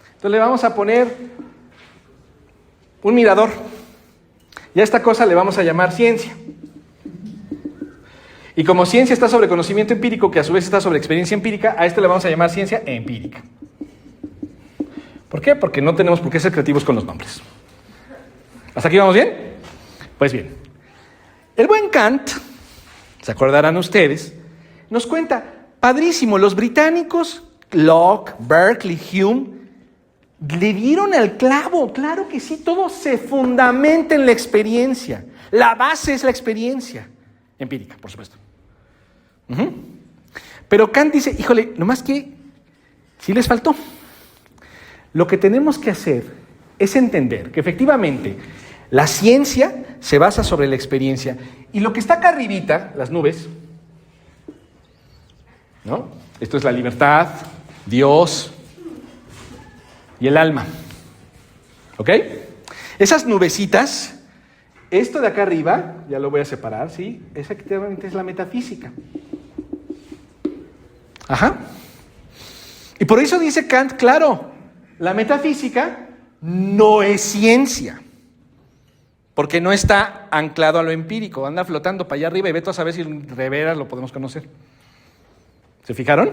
Entonces le vamos a poner un mirador. Y a esta cosa le vamos a llamar ciencia. Y como ciencia está sobre conocimiento empírico, que a su vez está sobre experiencia empírica, a este le vamos a llamar ciencia empírica. ¿Por qué? Porque no tenemos por qué ser creativos con los nombres. ¿Hasta aquí vamos bien? Pues bien. El buen Kant, se acordarán ustedes, nos cuenta, padrísimo, los británicos, Locke, Berkeley, Hume, le dieron al clavo, claro que sí, todo se fundamenta en la experiencia. La base es la experiencia empírica, por supuesto. Pero Kant dice, híjole, nomás que Sí les faltó. Lo que tenemos que hacer es entender que efectivamente la ciencia se basa sobre la experiencia. Y lo que está acá arribita, las nubes, ¿no? Esto es la libertad, Dios y el alma. ¿Ok? Esas nubecitas, esto de acá arriba, ya lo voy a separar, ¿sí? Efectivamente es la metafísica. Ajá. Y por eso dice Kant, claro, la metafísica no es ciencia, porque no está anclado a lo empírico, anda flotando para allá arriba y ve tú a saber si de veras lo podemos conocer. ¿Se fijaron?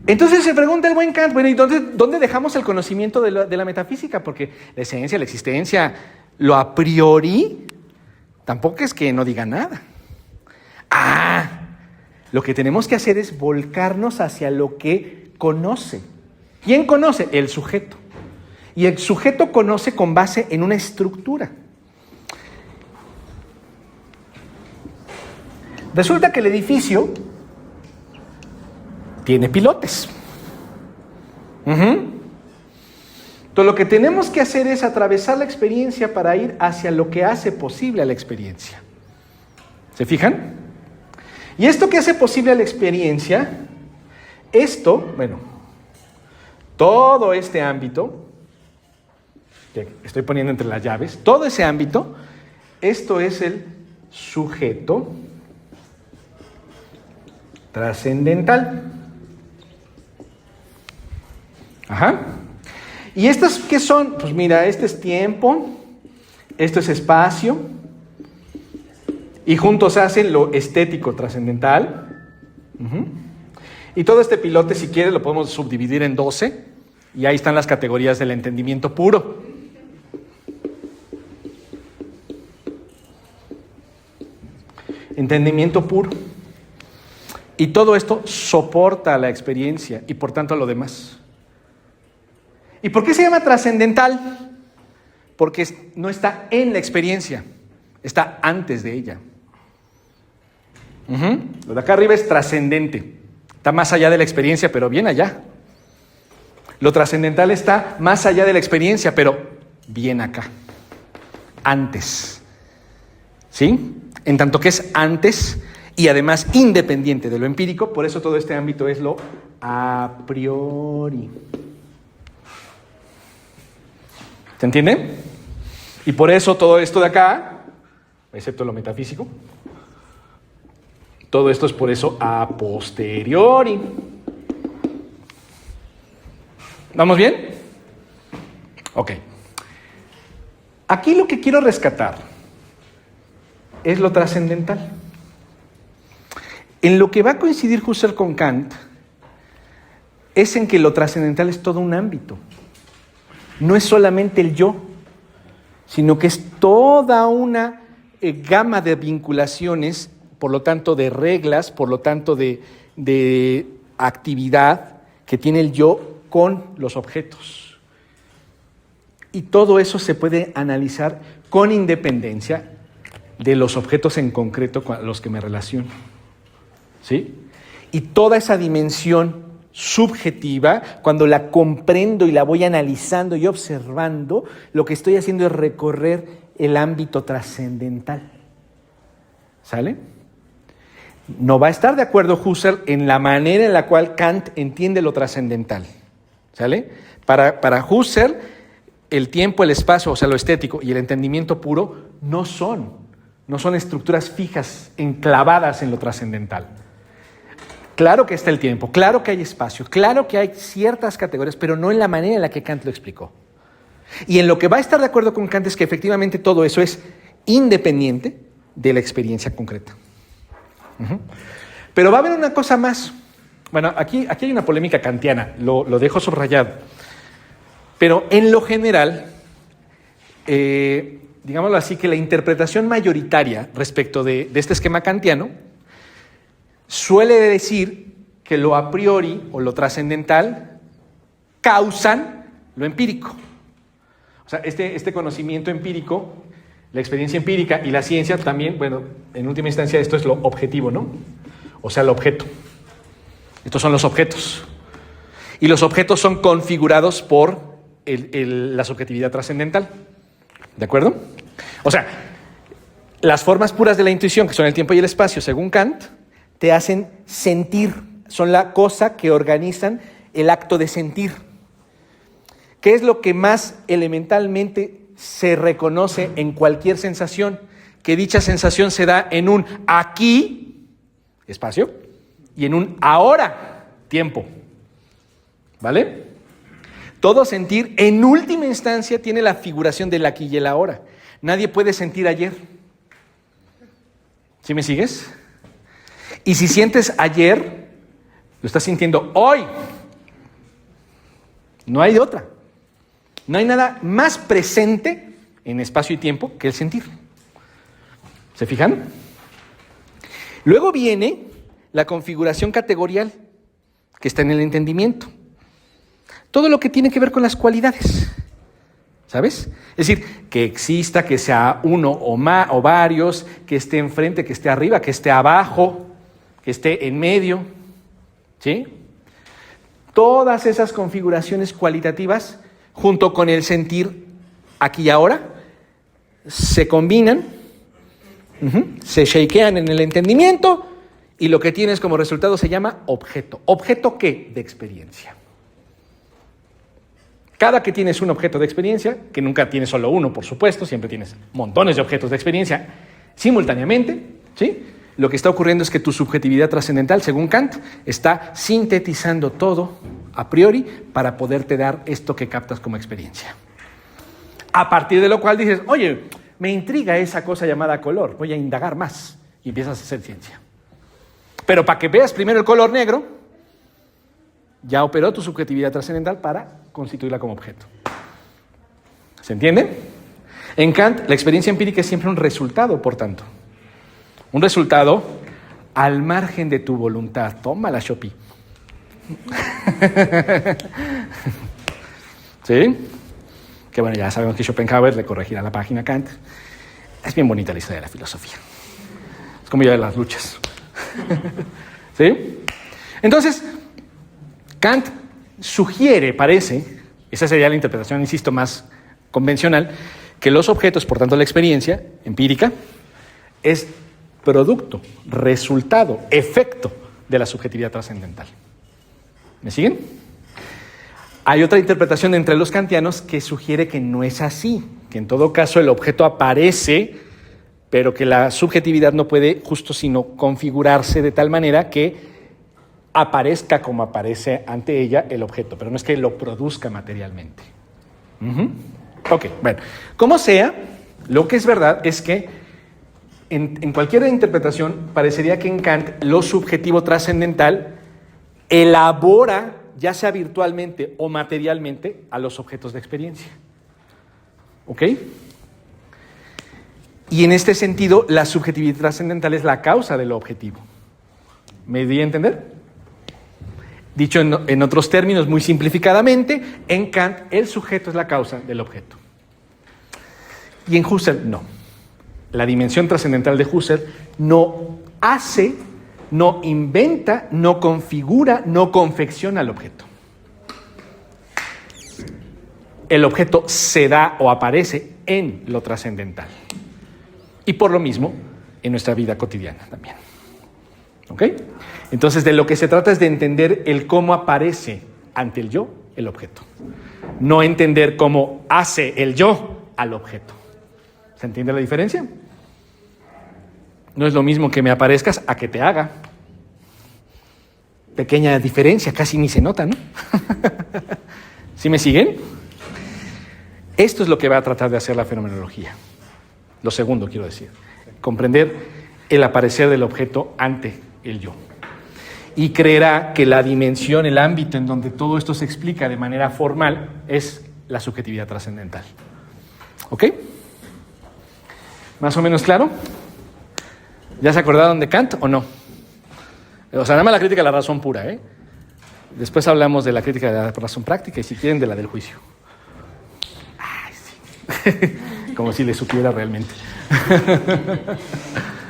Entonces se pregunta el buen Kant, bueno, ¿y dónde dejamos el conocimiento de la metafísica? Porque la esencia, la existencia, lo a priori, tampoco es que no diga nada. Lo que tenemos que hacer es volcarnos hacia lo que conoce. ¿Quién conoce? El sujeto. Y el sujeto conoce con base en una estructura. Resulta que el edificio tiene pilotes. Entonces lo que tenemos que hacer es atravesar la experiencia para ir hacia lo que hace posible a la experiencia. ¿Se fijan? Y esto que hace posible a la experiencia, todo este ámbito, que estoy poniendo entre las llaves, todo ese ámbito, esto es el sujeto trascendental. Ajá. ¿Y estos qué son? Pues mira, este es tiempo, esto es espacio, y juntos hacen lo estético trascendental. Y todo este pilote, si quieres, lo podemos subdividir en 12, y ahí están las categorías del entendimiento puro. Entendimiento puro. Y todo esto soporta la experiencia y por tanto lo demás. ¿Y por qué se llama trascendental? Porque no está en la experiencia, está antes de ella. Lo de acá arriba es trascendente, está más allá de la experiencia, pero bien allá. Lo trascendental está más allá de la experiencia, pero bien acá, antes. ¿Sí? En tanto que es antes y además independiente de lo empírico, por eso todo este ámbito es lo a priori. ¿Se entiende? Y por eso todo esto de acá, excepto lo metafísico, todo esto es por eso a posteriori. ¿Vamos bien? Ok. Aquí lo que quiero rescatar es lo trascendental. En lo que va a coincidir Husserl con Kant es en que lo trascendental es todo un ámbito. No es solamente el yo, sino que es toda una gama de vinculaciones, por lo tanto de reglas, por lo tanto de actividad que tiene el yo con los objetos. Y todo eso se puede analizar con independencia de los objetos en concreto con los que me relaciono. ¿Sí? Y toda esa dimensión subjetiva, cuando la comprendo y la voy analizando y observando, lo que estoy haciendo es recorrer el ámbito trascendental. ¿Sale? No va a estar de acuerdo Husserl en la manera en la cual Kant entiende lo trascendental. ¿Sale? Para Husserl, el tiempo, el espacio, o sea, lo estético y el entendimiento puro no son estructuras fijas, enclavadas en lo trascendental. Claro que está el tiempo, claro que hay espacio, claro que hay ciertas categorías, pero no en la manera en la que Kant lo explicó. Y en lo que va a estar de acuerdo con Kant es que efectivamente todo eso es independiente de la experiencia concreta. Pero va a haber una cosa más. Bueno, aquí hay una polémica kantiana, lo dejo subrayado. Pero en lo general, digámoslo así, que la interpretación mayoritaria respecto de este esquema kantiano suele decir que lo a priori o lo trascendental causan lo empírico. O sea, este conocimiento empírico, la experiencia empírica y la ciencia también, bueno, en última instancia esto es lo objetivo, ¿no? O sea, el objeto. Estos son los objetos. Y los objetos son configurados por la subjetividad trascendental. ¿De acuerdo? O sea, las formas puras de la intuición, que son el tiempo y el espacio, según Kant, te hacen sentir. Son la cosa que organizan el acto de sentir. ¿Qué es lo que más elementalmente se reconoce en cualquier sensación? Que dicha sensación se da en un aquí, espacio, y en un ahora, tiempo. ¿Vale? Todo sentir, en última instancia, tiene la figuración del aquí y el ahora. Nadie puede sentir ayer. ¿Sí me sigues? Y si sientes ayer, lo estás sintiendo hoy. No hay de otra. No hay nada más presente en espacio y tiempo que el sentir. ¿Se fijan? Luego viene la configuración categorial, que está en el entendimiento. Todo lo que tiene que ver con las cualidades, ¿sabes? Es decir, que exista, que sea uno o más o varios, que esté enfrente, que esté arriba, que esté abajo, que esté en medio, ¿sí? Todas esas configuraciones cualitativas, junto con el sentir aquí y ahora, se combinan, se shakean en el entendimiento y lo que tienes como resultado se llama objeto. ¿Objeto qué? De experiencia. Cada que tienes un objeto de experiencia, que nunca tienes solo uno, por supuesto, siempre tienes montones de objetos de experiencia simultáneamente, ¿sí? Lo que está ocurriendo es que tu subjetividad trascendental, según Kant, está sintetizando todo a priori para poderte dar esto que captas como experiencia. A partir de lo cual dices, oye, me intriga esa cosa llamada color, voy a indagar más, y empiezas a hacer ciencia. Pero para que veas primero el color negro, ya operó tu subjetividad trascendental para constituirla como objeto. ¿Se entiende? En Kant, la experiencia empírica es siempre un resultado, por tanto. Un resultado al margen de tu voluntad. Tómala, Shopi. ¿Sí? Que bueno, ya sabemos que Schopenhauer le corregirá la página a Kant. Es bien bonita la historia de la filosofía. Es como ya de las luchas. ¿Sí? Entonces, Kant sugiere, parece, esa sería la interpretación, insisto, más convencional, que los objetos, por tanto la experiencia empírica, es producto, resultado, efecto de la subjetividad trascendental. ¿Me siguen? Hay otra interpretación entre los kantianos que sugiere que no es así, que en todo caso el objeto aparece, pero que la subjetividad no puede justo sino configurarse de tal manera que aparezca como aparece ante ella el objeto, pero no es que lo produzca materialmente. Ok, bueno, como sea, lo que es verdad es que en cualquier interpretación parecería que en Kant lo subjetivo trascendental elabora, ya sea virtualmente o materialmente, a los objetos de experiencia. ¿Ok? Y en este sentido, la subjetividad trascendental es la causa de lo objetivo. ¿Me di a entender? Dicho en otros términos, muy simplificadamente, en Kant el sujeto es la causa del objeto. Y en Husserl no. La dimensión trascendental de Husserl no hace, no inventa, no configura, no confecciona el objeto. El objeto se da o aparece en lo trascendental. Y por lo mismo, en nuestra vida cotidiana también. ¿Ok? Entonces, de lo que se trata es de entender el cómo aparece ante el yo el objeto. No entender cómo hace el yo al objeto. ¿Se entiende la diferencia? No es lo mismo que me aparezcas a que te haga. Pequeña diferencia, casi ni se nota, ¿no? ¿Sí me siguen? Esto es lo que va a tratar de hacer la fenomenología. Lo segundo, quiero decir. Comprender el aparecer del objeto ante el yo. Y creerá que la dimensión, el ámbito en donde todo esto se explica de manera formal es la subjetividad trascendental. ¿Ok? ¿Más o menos claro? ¿Ya se acordaron de Kant o no? O sea, nada más la crítica de la razón pura, ¿eh? Después hablamos de la crítica de la razón práctica y si quieren de la del juicio. Ay, sí. Como si le supiera realmente.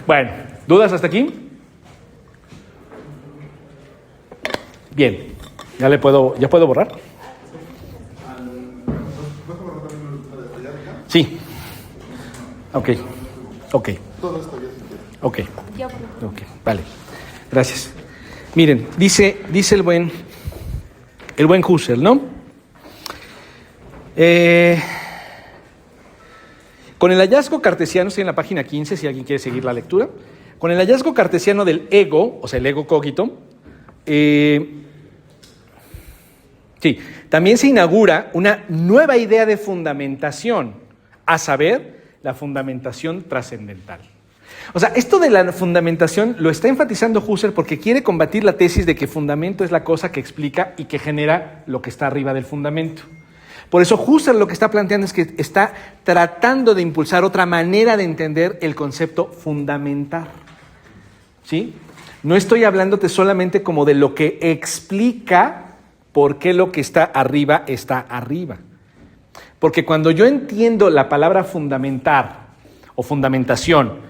Bueno, ¿dudas hasta aquí? Bien. ¿Ya puedo borrar? Sí. Ok. Ok. Vale. Gracias. Miren, dice el buen Husserl, ¿no? Con el hallazgo cartesiano, estoy en la página 15, si alguien quiere seguir la lectura. Con el hallazgo cartesiano del ego, o sea, el ego cogito, también se inaugura una nueva idea de fundamentación, a saber, la fundamentación trascendental. O sea, esto de la fundamentación lo está enfatizando Husserl porque quiere combatir la tesis de que fundamento es la cosa que explica y que genera lo que está arriba del fundamento. Por eso Husserl lo que está planteando es que está tratando de impulsar otra manera de entender el concepto fundamentar. ¿Sí? No estoy hablándote solamente como de lo que explica por qué lo que está arriba está arriba. Porque cuando yo entiendo la palabra fundamentar o fundamentación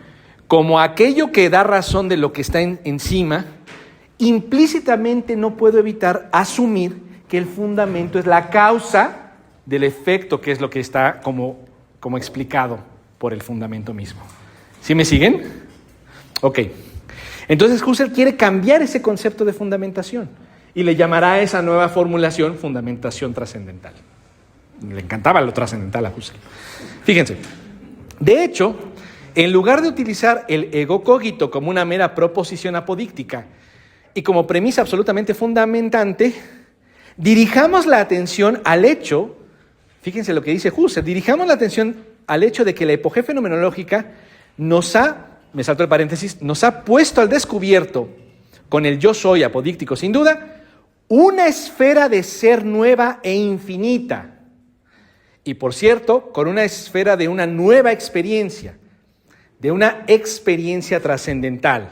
como aquello que da razón de lo que está encima, implícitamente no puedo evitar asumir que el fundamento es la causa del efecto, que es lo que está como explicado por el fundamento mismo. ¿Sí me siguen? Ok. Entonces Husserl quiere cambiar ese concepto de fundamentación y le llamará a esa nueva formulación fundamentación trascendental. Le encantaba lo trascendental a Husserl. Fíjense, de hecho, en lugar de utilizar el ego cogito como una mera proposición apodíctica y como premisa absolutamente fundamentante, dirijamos la atención al hecho, fíjense lo que dice Husserl, dirijamos la atención al hecho de que la epogea fenomenológica nos ha puesto al descubierto, con el yo soy apodíctico sin duda, una esfera de ser nueva e infinita. Y por cierto, con una esfera de una nueva experiencia, de una experiencia trascendental.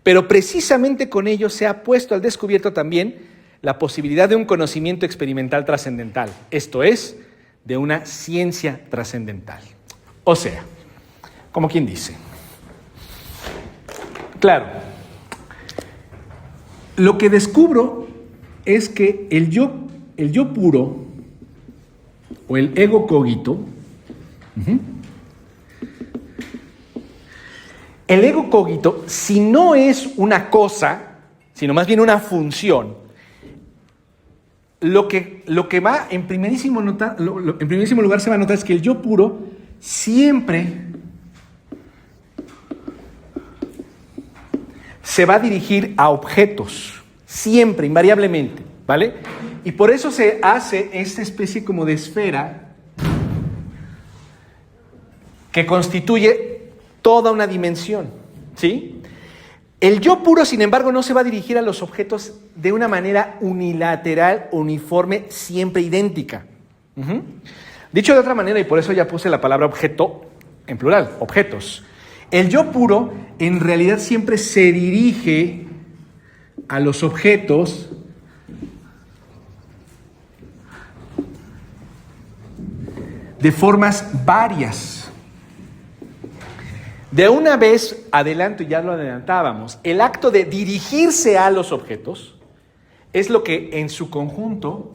Pero precisamente con ello se ha puesto al descubierto también la posibilidad de un conocimiento experimental trascendental, esto es, de una ciencia trascendental. O sea, como quien dice, claro, lo que descubro es que el yo puro, o el ego cogito, el ego cogito, si no es una cosa, sino más bien una función, lo que va en primerísimo lugar se va a notar es que el yo puro siempre se va a dirigir a objetos, siempre, invariablemente, ¿vale? Y por eso se hace esta especie como de esfera que constituye toda una dimensión, ¿sí? El yo puro, sin embargo, no se va a dirigir a los objetos de una manera unilateral, uniforme, siempre idéntica. Dicho de otra manera, y por eso ya puse la palabra objeto en plural, objetos. El yo puro, en realidad, siempre se dirige a los objetos de formas varias. De una vez adelanto, y ya lo adelantábamos, el acto de dirigirse a los objetos es lo que en su conjunto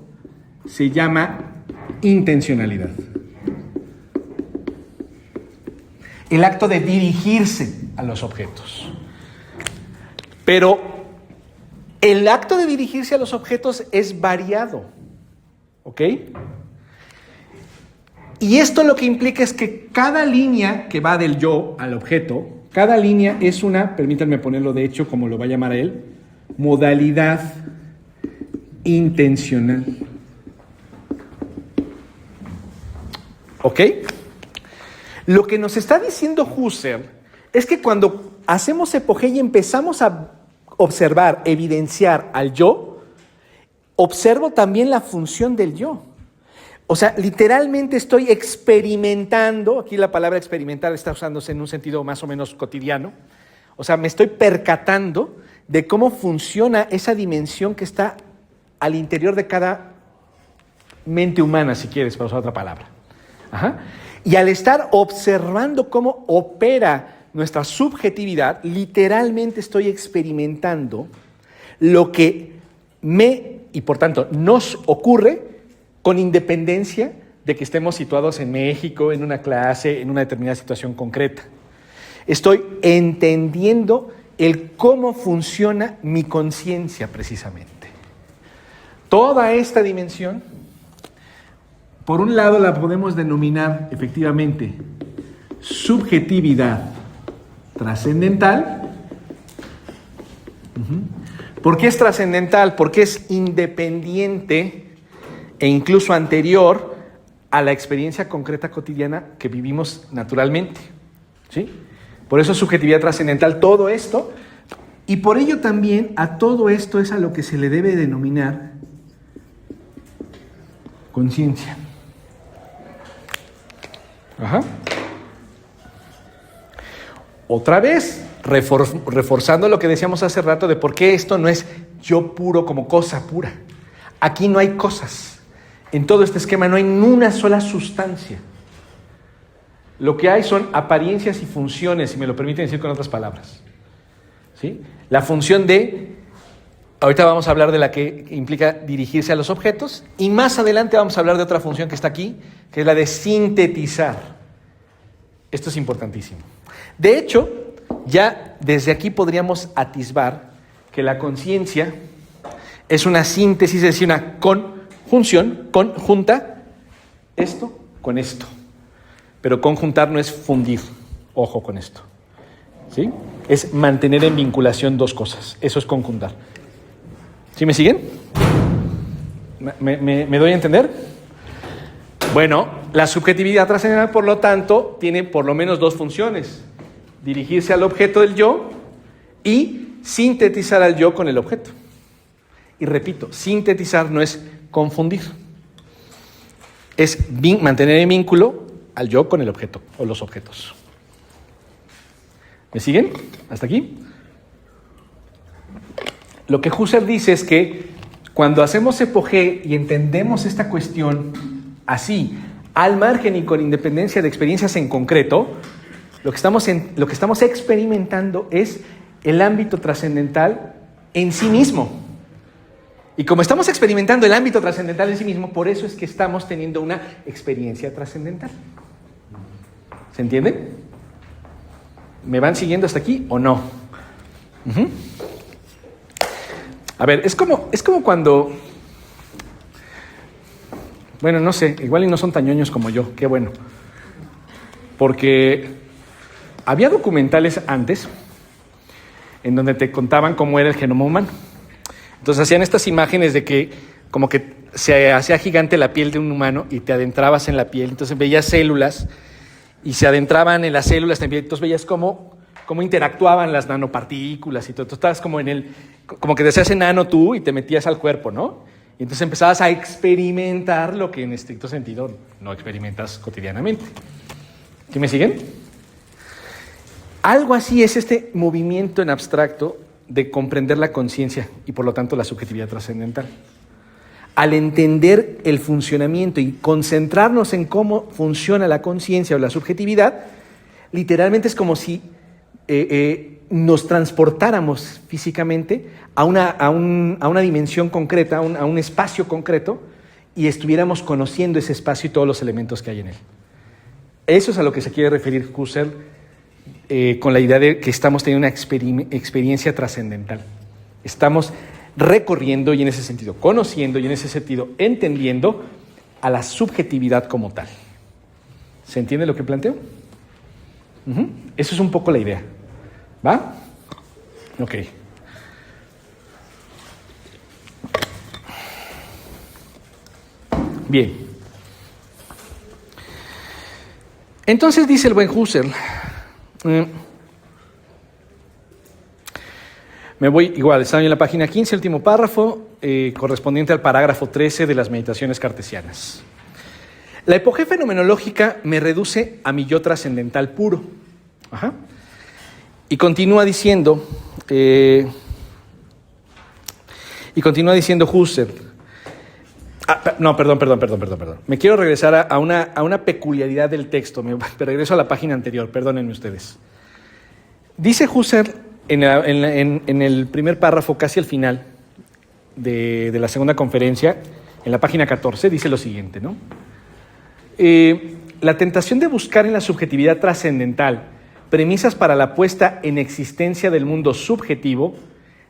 se llama intencionalidad. El acto de dirigirse a los objetos. Pero el acto de dirigirse a los objetos es variado, ¿ok? Y esto lo que implica es que cada línea que va del yo al objeto, cada línea es una, permítanme ponerlo de hecho como lo va a llamar a él, modalidad intencional. ¿Ok? Lo que nos está diciendo Husserl es que cuando hacemos epogea y empezamos a observar, evidenciar al yo, observo también la función del yo. O sea, literalmente estoy experimentando, aquí la palabra experimentar está usándose en un sentido más o menos cotidiano, o sea, me estoy percatando de cómo funciona esa dimensión que está al interior de cada mente humana, si quieres, para usar otra palabra. Y al estar observando cómo opera nuestra subjetividad, literalmente estoy experimentando lo que me y por tanto nos ocurre con independencia de que estemos situados en México, en una clase, en una determinada situación concreta. Estoy entendiendo el cómo funciona mi conciencia precisamente. Toda esta dimensión, por un lado la podemos denominar efectivamente subjetividad trascendental. ¿Por qué es trascendental? Porque es independiente e incluso anterior a la experiencia concreta cotidiana que vivimos naturalmente, ¿sí? Por eso es subjetividad trascendental todo esto, y por ello también a todo esto es a lo que se le debe denominar conciencia. Ajá. Otra vez, reforzando lo que decíamos hace rato de por qué esto no es yo puro como cosa pura. Aquí no hay cosas. En todo este esquema no hay ni una sola sustancia. Lo que hay son apariencias y funciones, si me lo permiten decir con otras palabras. ¿Sí? La función de, ahorita vamos a hablar de la que implica dirigirse a los objetos, y más adelante vamos a hablar de otra función que está aquí, que es la de sintetizar. Esto es importantísimo. De hecho, ya desde aquí podríamos atisbar que la conciencia es una síntesis, es decir, una conjunción, conjunta esto con esto. Pero conjuntar no es fundir, ojo con esto, ¿sí? Es mantener en vinculación dos cosas, eso es conjuntar. ¿Sí me siguen? ¿Me doy a entender? Bueno, la subjetividad trascendental, por lo tanto, tiene por lo menos dos funciones: dirigirse al objeto del yo y sintetizar al yo con el objeto. Y repito, sintetizar no es confundir, es mantener en vínculo al yo con el objeto o los objetos. ¿Me siguen? ¿Hasta aquí? Lo que Husserl dice es que cuando hacemos epogé y entendemos esta cuestión así, al margen y con independencia de experiencias en concreto, lo que estamos experimentando es el ámbito trascendental en sí mismo. Y como estamos experimentando el ámbito trascendental en sí mismo, por eso es que estamos teniendo una experiencia trascendental. ¿Se entiende? ¿Me van siguiendo hasta aquí o no? Uh-huh. A ver, es como cuando... Bueno, no sé, igual y no son tan ñoños como yo, qué bueno. Porque había documentales antes en donde te contaban cómo era el genoma humano. Entonces hacían estas imágenes de que como que se hacía gigante la piel de un humano y te adentrabas en la piel, entonces veías células y se adentraban en las células también, entonces veías cómo interactuaban las nanopartículas y todo. Tú estabas como como que te hacías enano tú y te metías al cuerpo, ¿no? Y entonces empezabas a experimentar lo que en estricto sentido no experimentas cotidianamente. ¿Sí me siguen? Algo así es este movimiento en abstracto de comprender la conciencia y por lo tanto la subjetividad trascendental. Al entender el funcionamiento y concentrarnos en cómo funciona la conciencia o la subjetividad, literalmente es como si nos transportáramos físicamente a una dimensión concreta, a un espacio concreto, y estuviéramos conociendo ese espacio y todos los elementos que hay en él. Eso es a lo que se quiere referir Husserl con la idea de que estamos teniendo una experiencia trascendental. Estamos recorriendo y en ese sentido conociendo y en ese sentido entendiendo a la subjetividad como tal. ¿Se entiende lo que planteo? Uh-huh. Eso es un poco la idea. ¿Va? Ok. Bien. Entonces dice el buen Husserl, me voy igual, estaba en la página 15, último párrafo, correspondiente al parágrafo 13 de las meditaciones cartesianas. La epogé fenomenológica me reduce a mi yo trascendental puro. Ajá. Y continúa diciendo Husserl. No, perdón. Me quiero regresar a una peculiaridad del texto. Me regreso a la página anterior, perdónenme ustedes. Dice Husserl en el primer párrafo, casi al final, de la segunda conferencia, en la página 14, dice lo siguiente, ¿no? La tentación de buscar en la subjetividad trascendental premisas para la puesta en existencia del mundo subjetivo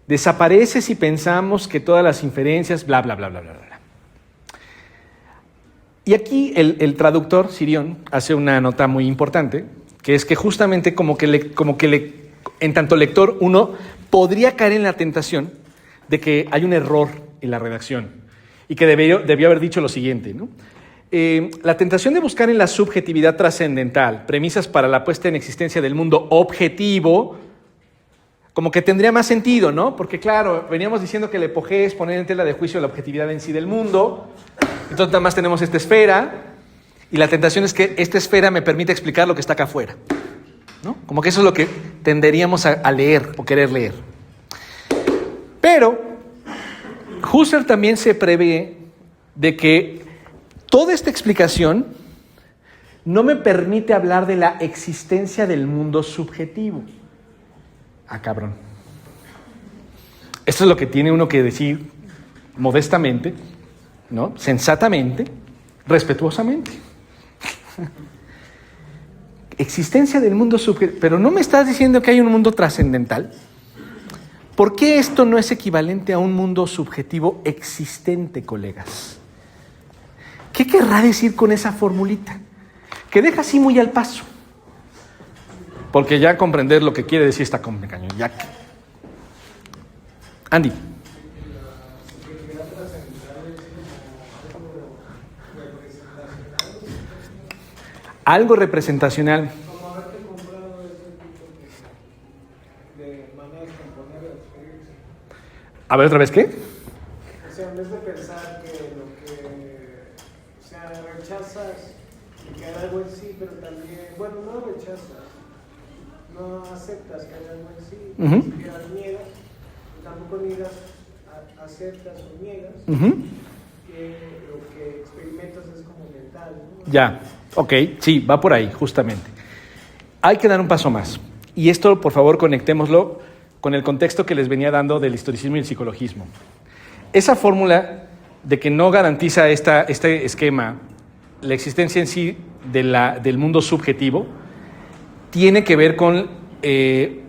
desaparece si pensamos que todas las inferencias, bla, bla, bla, bla, bla, bla. Y aquí el traductor, Sirión, hace una nota muy importante, que es que justamente en tanto lector uno podría caer en la tentación de que hay un error en la redacción y que debió haber dicho lo siguiente, ¿no? La tentación de buscar en la subjetividad trascendental premisas para la puesta en existencia del mundo objetivo, como que tendría más sentido, ¿no? Porque claro, veníamos diciendo que el epogé es poner en tela de juicio la objetividad en sí del mundo, entonces nada más tenemos esta esfera, y la tentación es que esta esfera me permite explicar lo que está acá afuera, ¿no? Como que eso es lo que tenderíamos a leer o querer leer. Pero Husserl también se prevé de que toda esta explicación no me permite hablar de la existencia del mundo subjetivo. Ah, cabrón. Esto es lo que tiene uno que decir modestamente, ¿no? Sensatamente, respetuosamente. Existencia del mundo subjetivo. Pero no me estás diciendo que hay un mundo trascendental. ¿Por qué esto no es equivalente a un mundo subjetivo existente, colegas? ¿Qué querrá decir con esa formulita? Que deja así muy al paso. Porque ya comprender lo que quiere decir está con cañón. Ya que... Andy. Algo representacional. Como haberte comprado ese tipo de manera de componer la experiencia. A ver, otra vez, ¿qué? O sea, en vez de pensar que lo que, o sea, rechazas que hay algo en sí, pero también, bueno, no rechazas, no aceptas que hay algo en sí, ni siquiera niegas, tampoco niegas, aceptas o niegas, que lo que experimentas es como mental, ¿no? Ya, ok, sí, va por ahí, justamente. Hay que dar un paso más. Y esto, por favor, conectémoslo con el contexto que les venía dando del historicismo y el psicologismo. Esa fórmula de que no garantiza este esquema la existencia en sí del mundo subjetivo tiene que ver con que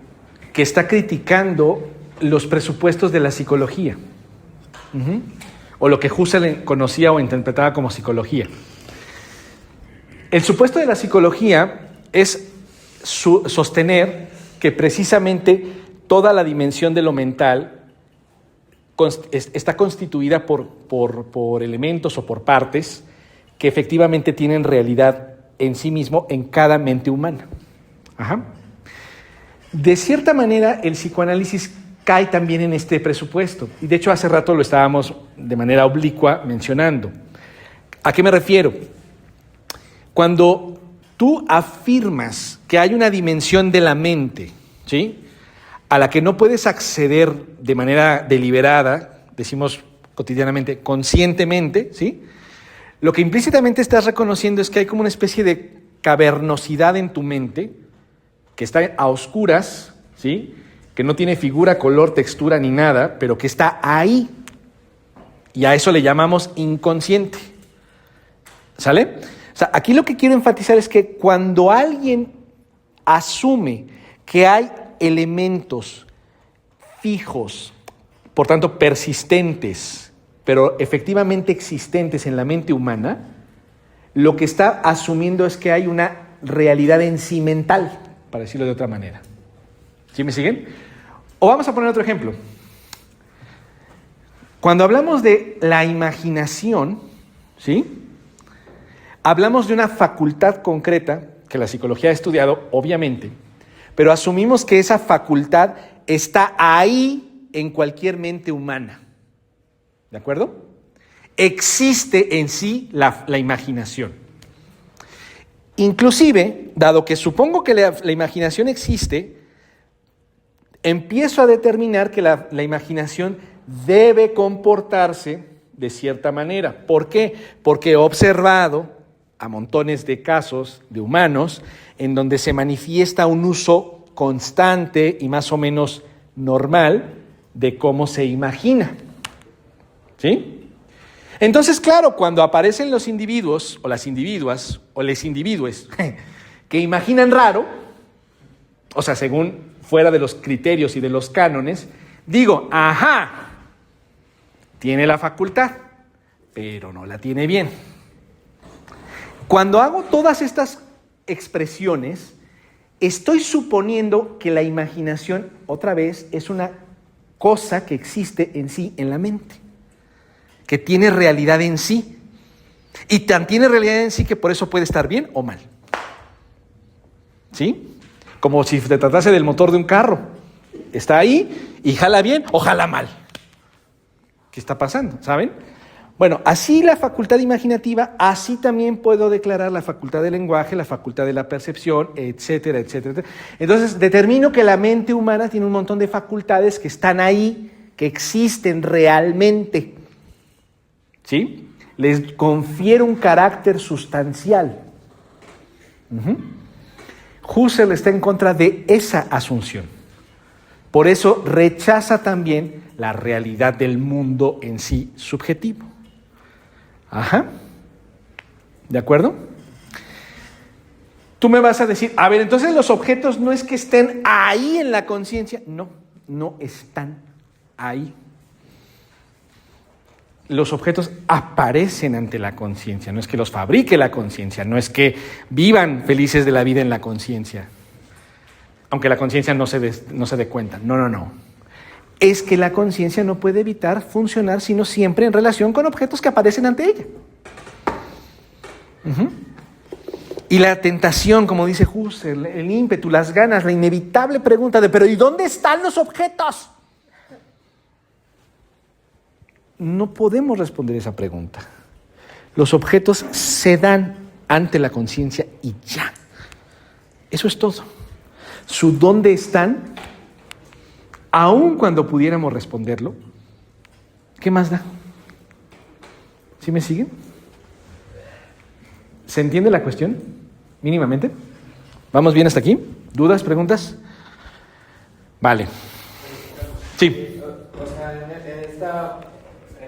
está criticando los presupuestos de la psicología, o lo que Husserl conocía o interpretaba como psicología. El supuesto de la psicología es sostener que precisamente toda la dimensión de lo mental está constituida por elementos o por partes que efectivamente tienen realidad en sí mismo en cada mente humana. Ajá. De cierta manera, el psicoanálisis cae también en este presupuesto. Y de hecho, hace rato lo estábamos de manera oblicua mencionando. ¿A qué me refiero? Cuando tú afirmas que hay una dimensión de la mente, ¿sí?, a la que no puedes acceder de manera deliberada, decimos cotidianamente, conscientemente, ¿sí?, lo que implícitamente estás reconociendo es que hay como una especie de cavernosidad en tu mente que está a oscuras, ¿sí?, que no tiene figura, color, textura ni nada, pero que está ahí. Y a eso le llamamos inconsciente. ¿Sale? O sea, aquí lo que quiero enfatizar es que cuando alguien asume que hay elementos fijos, por tanto persistentes, pero efectivamente existentes en la mente humana, lo que está asumiendo es que hay una realidad en sí mental, para decirlo de otra manera. ¿Sí me siguen? O vamos a poner otro ejemplo. Cuando hablamos de la imaginación, ¿sí?, hablamos de una facultad concreta que la psicología ha estudiado, obviamente, pero asumimos que esa facultad está ahí en cualquier mente humana. ¿De acuerdo? Existe en sí la imaginación. Inclusive, dado que supongo que la imaginación existe, empiezo a determinar que la imaginación debe comportarse de cierta manera. ¿Por qué? Porque he observado a montones de casos de humanos en donde se manifiesta un uso constante y más o menos normal de cómo se imagina. ¿Sí? Entonces, claro, cuando aparecen los individuos o las individuas o les individuos que imaginan raro, o sea, según fuera de los criterios y de los cánones, digo, ajá, tiene la facultad, pero no la tiene bien. Cuando hago todas estas expresiones, estoy suponiendo que la imaginación, otra vez, es una cosa que existe en sí, en la mente, que tiene realidad en sí. Y tan tiene realidad en sí que por eso puede estar bien o mal. ¿Sí? Como si te tratase del motor de un carro. Está ahí y jala bien o jala mal. ¿Qué está pasando? ¿Saben? Bueno, así la facultad imaginativa, así también puedo declarar la facultad del lenguaje, la facultad de la percepción, etcétera, etcétera. Entonces, determino que la mente humana tiene un montón de facultades que están ahí, que existen realmente. ¿Sí? Les confiere un carácter sustancial. Husserl está en contra de esa asunción. Por eso rechaza también la realidad del mundo en sí subjetivo. Ajá. ¿De acuerdo? Tú me vas a decir, a ver, entonces los objetos no es que estén ahí en la conciencia. No, no están ahí. Los objetos aparecen ante la conciencia, no es que los fabrique la conciencia, no es que vivan felices de la vida en la conciencia, aunque la conciencia no se dé cuenta. No. Es que la conciencia no puede evitar funcionar, sino siempre en relación con objetos que aparecen ante ella. Y la tentación, como dice Husserl, el ímpetu, las ganas, la inevitable pregunta de, pero ¿y dónde están los objetos? No podemos responder esa pregunta. Los objetos se dan ante la conciencia y ya. Eso es todo. Su dónde están, aun cuando pudiéramos responderlo, ¿qué más da? ¿Sí me siguen? ¿Se entiende la cuestión? Mínimamente. ¿Vamos bien hasta aquí? ¿Dudas, preguntas? Vale. Sí. O sea, en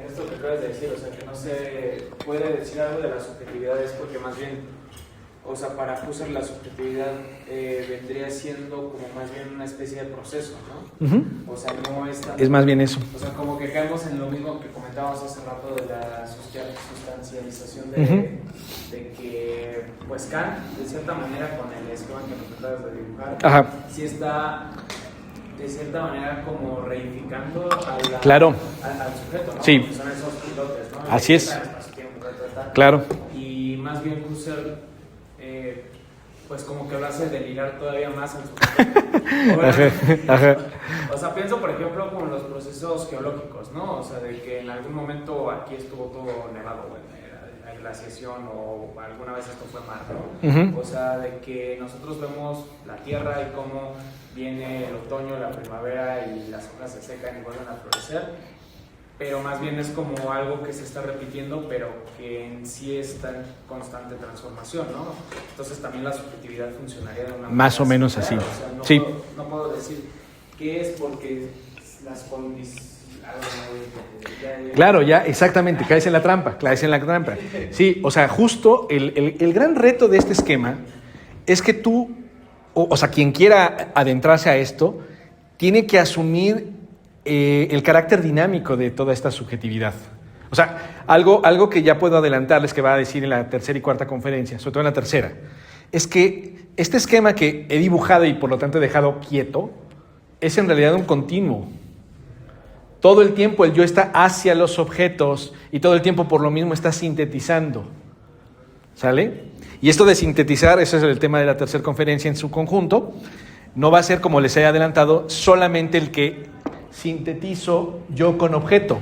esto que acabas de decir, o sea, que no se puede decir algo de las subjetividades porque más bien, o sea, para Husserl la subjetividad vendría siendo como más bien una especie de proceso, ¿no? O sea, no es tan... Es más bien eso. O sea, como que caemos en lo mismo que comentábamos hace rato de la sustancialización de que, pues Kant, de cierta manera, con el esquema que nos acabas de dibujar, sí está de cierta manera como reificando al sujeto, ¿no? Sí. Porque son esos pilotes, ¿no? Así es. Claro. Y más bien Husserl, pues como que lo hace delirar todavía más al sujeto. O sea, pienso por ejemplo como en los procesos geológicos, ¿no? O sea, de que en algún momento aquí estuvo todo nevado, hay glaciación o alguna vez esto fue mar, ¿no? O sea, de que nosotros vemos la tierra y cómo viene el otoño, la primavera y las hojas se secan y vuelven a florecer, pero más bien es como algo que se está repitiendo, pero que en sí está en constante transformación, ¿no? Entonces también la subjetividad funcionaría de una manera más o menos así. O sea, no puedo decir qué es porque las condiciones... Claro, ya, exactamente, caes en la trampa. Sí, o sea, justo el gran reto de este esquema es que tú, o sea, quien quiera adentrarse a esto, tiene que asumir el carácter dinámico de toda esta subjetividad. O sea, algo que ya puedo adelantarles que va a decir en la tercera y cuarta conferencia, sobre todo en la tercera, es que este esquema que he dibujado y por lo tanto he dejado quieto, es en realidad un continuo. Todo el tiempo el yo está hacia los objetos y todo el tiempo por lo mismo está sintetizando. ¿Sale? Y esto de sintetizar, ese es el tema de la tercera conferencia en su conjunto, no va a ser, como les he adelantado, solamente el que sintetizo yo con objeto,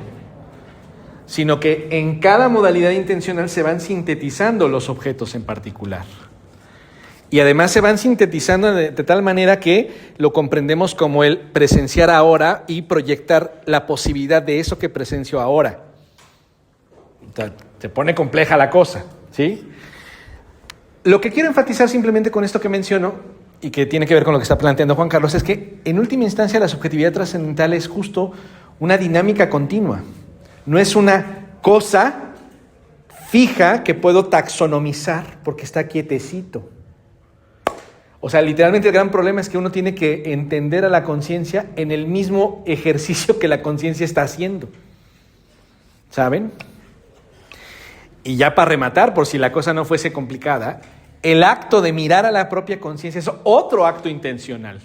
sino que en cada modalidad intencional se van sintetizando los objetos en particular. Y además se van sintetizando de tal manera que lo comprendemos como el presenciar ahora y proyectar la posibilidad de eso que presencio ahora. Se pone compleja la cosa, ¿sí? Lo que quiero enfatizar simplemente con esto que menciono y que tiene que ver con lo que está planteando Juan Carlos es que en última instancia la subjetividad trascendental es justo una dinámica continua. No es una cosa fija que puedo taxonomizar porque está quietecito. O sea, literalmente el gran problema es que uno tiene que entender a la conciencia en el mismo ejercicio que la conciencia está haciendo. ¿Saben? Y ya para rematar, por si la cosa no fuese complicada, el acto de mirar a la propia conciencia es otro acto intencional.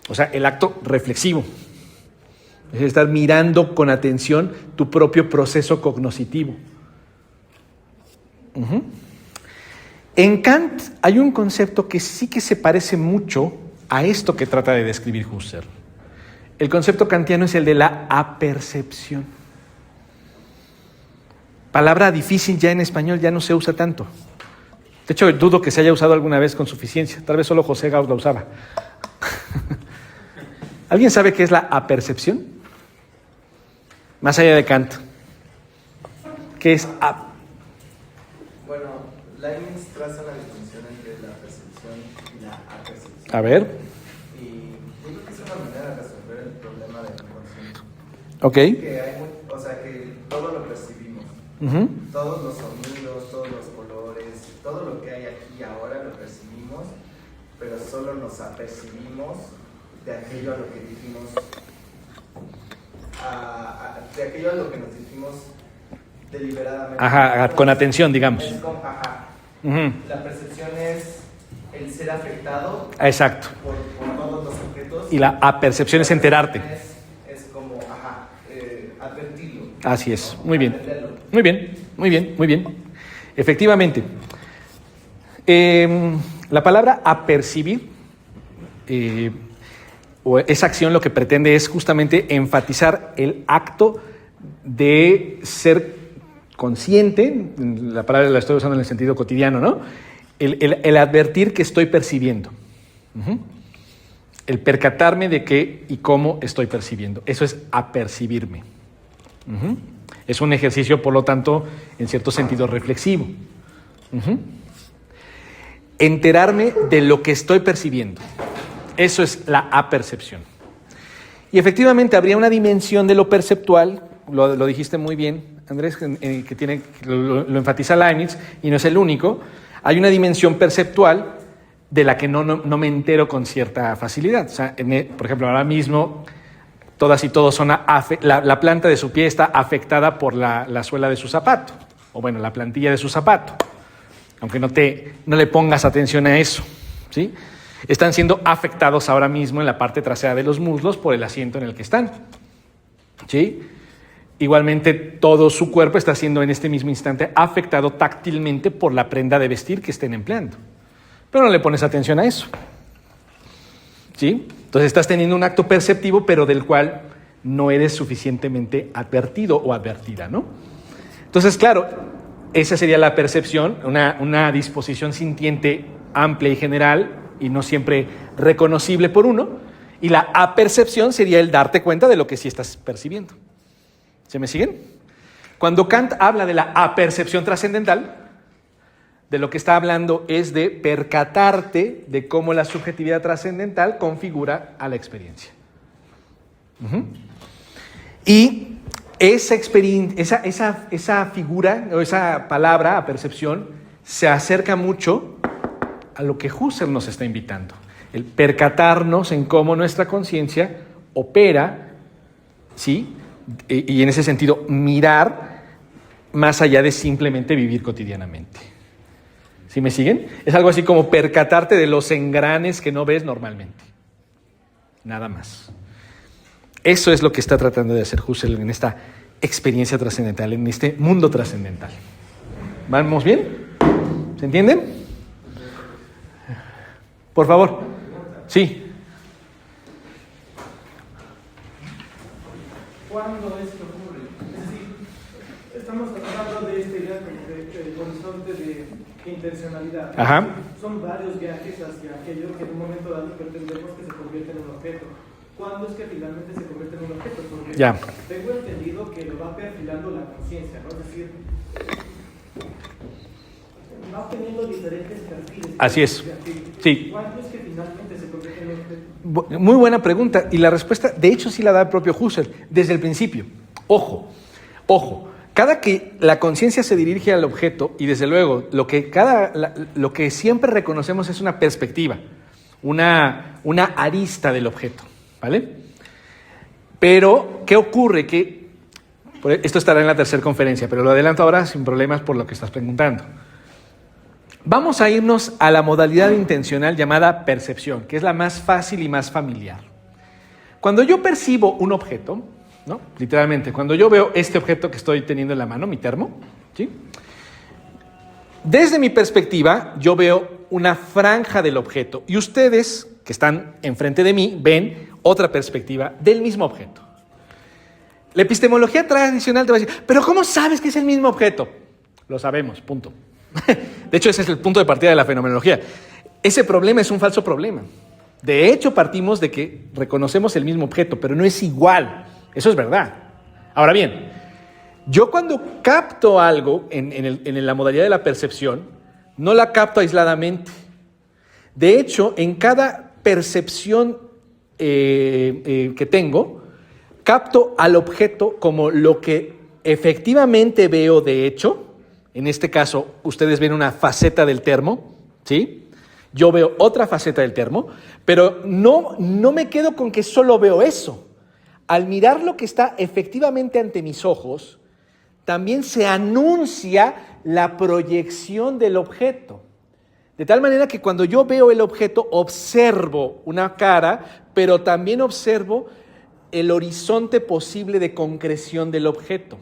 O sea, el acto reflexivo. Es estar mirando con atención tu propio proceso cognoscitivo. En Kant hay un concepto que sí que se parece mucho a esto que trata de describir Husserl. El concepto kantiano es el de la apercepción. Palabra difícil ya en español, ya no se usa tanto. De hecho, dudo que se haya usado alguna vez con suficiencia. Tal vez solo José Gauss la usaba. ¿Alguien sabe qué es la apercepción? Más allá de Kant. ¿Qué es Bueno, Leibniz traza la distinción entre la percepción y la apercepción. A ver. Y yo creo que es una manera de resolver el problema del inconsciente. Ok. Que hay que todo lo percibimos. Uh-huh. Todos los sonidos, todos los colores, todo lo que hay aquí y ahora lo percibimos, pero solo nos apercibimos de aquello a lo que dijimos, de aquello a lo que nos dijimos deliberadamente. Ajá, con atención, digamos. Uh-huh. La percepción es el ser afectado Exacto. por todos los objetos. Y la apercepción es enterarte. Es como, advertirlo. Así es, muy bien. Muy bien, muy bien, muy bien. Efectivamente. La palabra apercibir, o esa acción lo que pretende es justamente enfatizar el acto de ser consciente, la palabra la estoy usando en el sentido cotidiano, ¿no? El advertir que estoy percibiendo. Uh-huh. El percatarme de qué y cómo estoy percibiendo. Eso es apercibirme. Uh-huh. Es un ejercicio, por lo tanto, en cierto sentido reflexivo. Uh-huh. Enterarme de lo que estoy percibiendo. Eso es la apercepción. Y efectivamente habría una dimensión de lo perceptual, lo dijiste muy bien, Andrés, que lo enfatiza Leibniz, y no es el único. Hay una dimensión perceptual de la que no me entero con cierta facilidad. O sea, por ejemplo, ahora mismo todas y todos son la planta de su pie está afectada por la suela de su zapato, o bueno, la plantilla de su zapato, aunque no le pongas atención a eso, ¿sí? Están siendo afectados ahora mismo en la parte trasera de los muslos por el asiento en el que están, ¿sí? Igualmente, todo su cuerpo está siendo en este mismo instante afectado táctilmente por la prenda de vestir que estén empleando, pero no le pones atención a eso, ¿sí? Entonces estás teniendo un acto perceptivo, pero del cual no eres suficientemente advertido o advertida, ¿no? Entonces, claro, esa sería la percepción, una disposición sintiente amplia y general y no siempre reconocible por uno, y la apercepción sería el darte cuenta de lo que sí estás percibiendo. ¿Se me siguen? Cuando Kant habla de la apercepción trascendental, de lo que está hablando es de percatarte de cómo la subjetividad trascendental configura a la experiencia. Uh-huh. Y esa figura o esa palabra, apercepción, se acerca mucho a lo que Husserl nos está invitando. El percatarnos en cómo nuestra conciencia opera, ¿sí? Y en ese sentido, mirar más allá de simplemente vivir cotidianamente. ¿Sí me siguen? Es algo así como percatarte de los engranes que no ves normalmente. Nada más. Eso es lo que está tratando de hacer Husserl en esta experiencia trascendental, en este mundo trascendental. ¿Vamos bien? ¿Se entienden? Por favor. Sí. ¿Cuándo esto ocurre? Es decir, estamos hablando de esta idea como de horizonte de intencionalidad. Ajá. Son varios viajes hacia aquello que en un momento dado pretendemos que se convierta en un objeto. ¿Cuándo es que finalmente se convierte en un objeto? Porque tengo entendido que lo va perfilando la conciencia, ¿no? Es decir, va teniendo diferentes perfiles. Así es. Sí. ¿Cuánto es que finalmente se convierte en objeto? Muy buena pregunta. Y la respuesta, de hecho, sí la da el propio Husserl, desde el principio. Ojo. Cada que la conciencia se dirige al objeto, y desde luego, lo que siempre reconocemos es una perspectiva, una arista del objeto, ¿vale? Pero, ¿qué ocurre? Esto estará en la tercera conferencia, pero lo adelanto ahora sin problemas por lo que estás preguntando. Vamos a irnos a la modalidad intencional llamada percepción, que es la más fácil y más familiar. Cuando yo percibo un objeto, ¿no? Literalmente, cuando yo veo este objeto que estoy teniendo en la mano, mi termo, ¿sí? Desde mi perspectiva, yo veo una franja del objeto y ustedes, que están enfrente de mí, ven otra perspectiva del mismo objeto. La epistemología tradicional te va a decir, ¿pero cómo sabes que es el mismo objeto? Lo sabemos, punto. De hecho, ese es el punto de partida de la fenomenología. Ese problema es un falso problema. De hecho, partimos de que reconocemos el mismo objeto, pero no es igual. Eso es verdad. Ahora bien, yo cuando capto algo en la modalidad de la percepción, no la capto aisladamente. De hecho, en cada percepción que tengo, capto al objeto como lo que efectivamente veo de hecho. En este caso, ustedes ven una faceta del termo, ¿sí? Yo veo otra faceta del termo, pero no me quedo con que solo veo eso. Al mirar lo que está efectivamente ante mis ojos, también se anuncia la proyección del objeto. De tal manera que cuando yo veo el objeto, observo una cara, pero también observo el horizonte posible de concreción del objeto.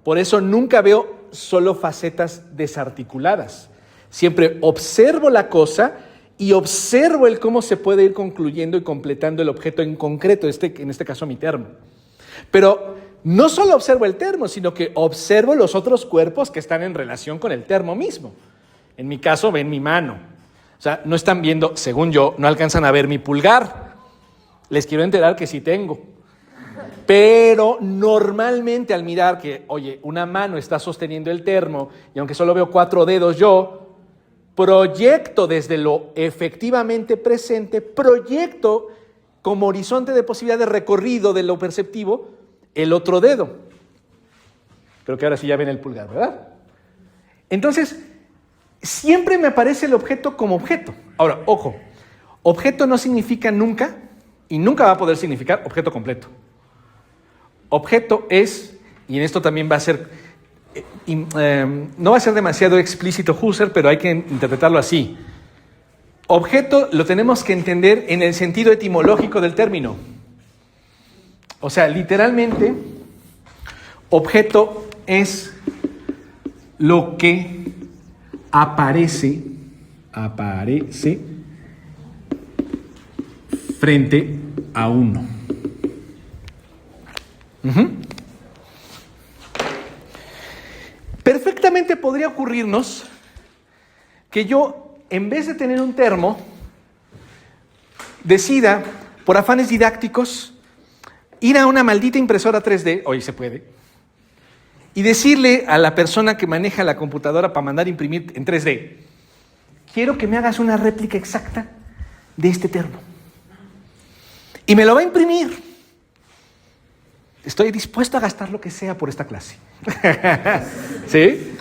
Por eso nunca veo solo facetas desarticuladas. Siempre observo la cosa y observo el cómo se puede ir concluyendo y completando el objeto en concreto, en este caso mi termo. Pero no solo observo el termo, sino que observo los otros cuerpos que están en relación con el termo mismo. En mi caso ven mi mano. O sea, no están viendo, según yo, no alcanzan a ver mi pulgar. Les quiero enterar que sí tengo. Pero normalmente al mirar que, oye, una mano está sosteniendo el termo y aunque solo veo 4 dedos yo, proyecto desde lo efectivamente presente, proyecto como horizonte de posibilidad de recorrido de lo perceptivo el otro dedo. Creo que ahora sí ya ven el pulgar, ¿verdad? Entonces, siempre me aparece el objeto como objeto. Ahora, ojo, objeto no significa nunca y nunca va a poder significar objeto completo. Objeto es, y en esto también va a ser, no va a ser demasiado explícito Husserl, pero hay que interpretarlo así. Objeto lo tenemos que entender en el sentido etimológico del término. O sea, literalmente, objeto es lo que aparece frente a uno. Perfectamente podría ocurrirnos que yo, en vez de tener un termo, decida, por afanes didácticos, ir a una maldita impresora 3D, hoy se puede, y decirle a la persona que maneja la computadora para mandar imprimir en 3D, quiero que me hagas una réplica exacta de este termo. Y me lo va a imprimir. Estoy dispuesto a gastar lo que sea por esta clase. ¿Sí?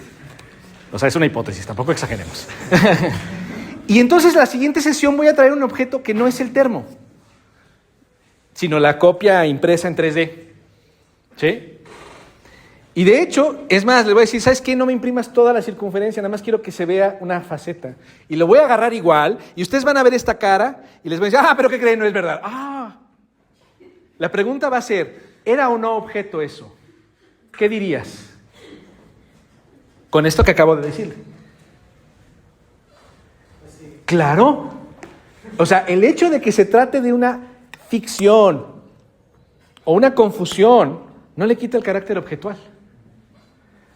O sea, es una hipótesis, tampoco exageremos. Y entonces la siguiente sesión voy a traer un objeto que no es el termo, sino la copia impresa en 3D. ¿Sí? Y de hecho, es más, le voy a decir, ¿sabes qué? No me imprimas toda la circunferencia, nada más quiero que se vea una faceta. Y lo voy a agarrar igual, y ustedes van a ver esta cara, y les voy a decir, pero ¿qué creen? No es verdad. La pregunta va a ser, ¿era o no objeto eso? ¿Qué dirías? Con esto que acabo de decirle. Claro. O sea, el hecho de que se trate de una ficción o una confusión no le quita el carácter objetual.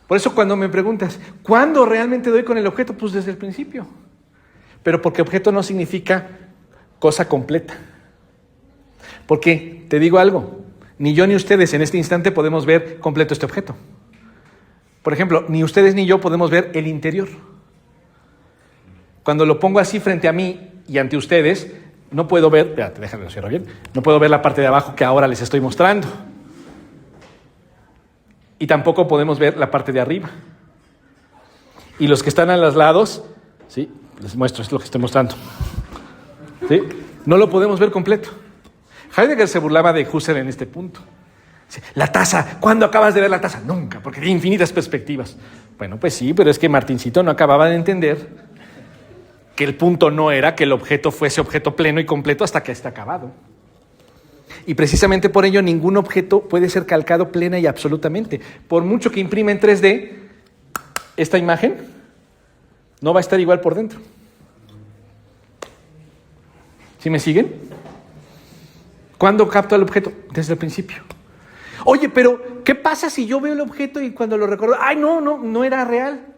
Por eso cuando me preguntas, ¿cuándo realmente doy con el objeto? Pues desde el principio. Pero porque objeto no significa cosa completa. Porque, te digo algo, ni yo ni ustedes en este instante podemos ver completo este objeto. Por ejemplo, ni ustedes ni yo podemos ver el interior. Cuando lo pongo así frente a mí y ante ustedes, no puedo ver, espérate, déjame lo cierro bien, no puedo ver la parte de abajo que ahora les estoy mostrando. Y tampoco podemos ver la parte de arriba. Y los que están a los lados, ¿sí? Les muestro, es lo que estoy mostrando. ¿Sí? No lo podemos ver completo. Heidegger se burlaba de Husserl en este punto. Dice, la taza, ¿cuándo acabas de ver la taza? Nunca, porque tiene infinitas perspectivas. Bueno, pues sí, pero es que Martincito no acababa de entender que el punto no era que el objeto fuese objeto pleno y completo hasta que esté acabado. Y precisamente por ello ningún objeto puede ser calcado plena y absolutamente. Por mucho que imprima en 3D, esta imagen no va a estar igual por dentro. ¿Sí me siguen? ¿Cuándo capto el objeto? Desde el principio. Oye, pero ¿qué pasa si yo veo el objeto y cuando lo recuerdo, ay, no era real?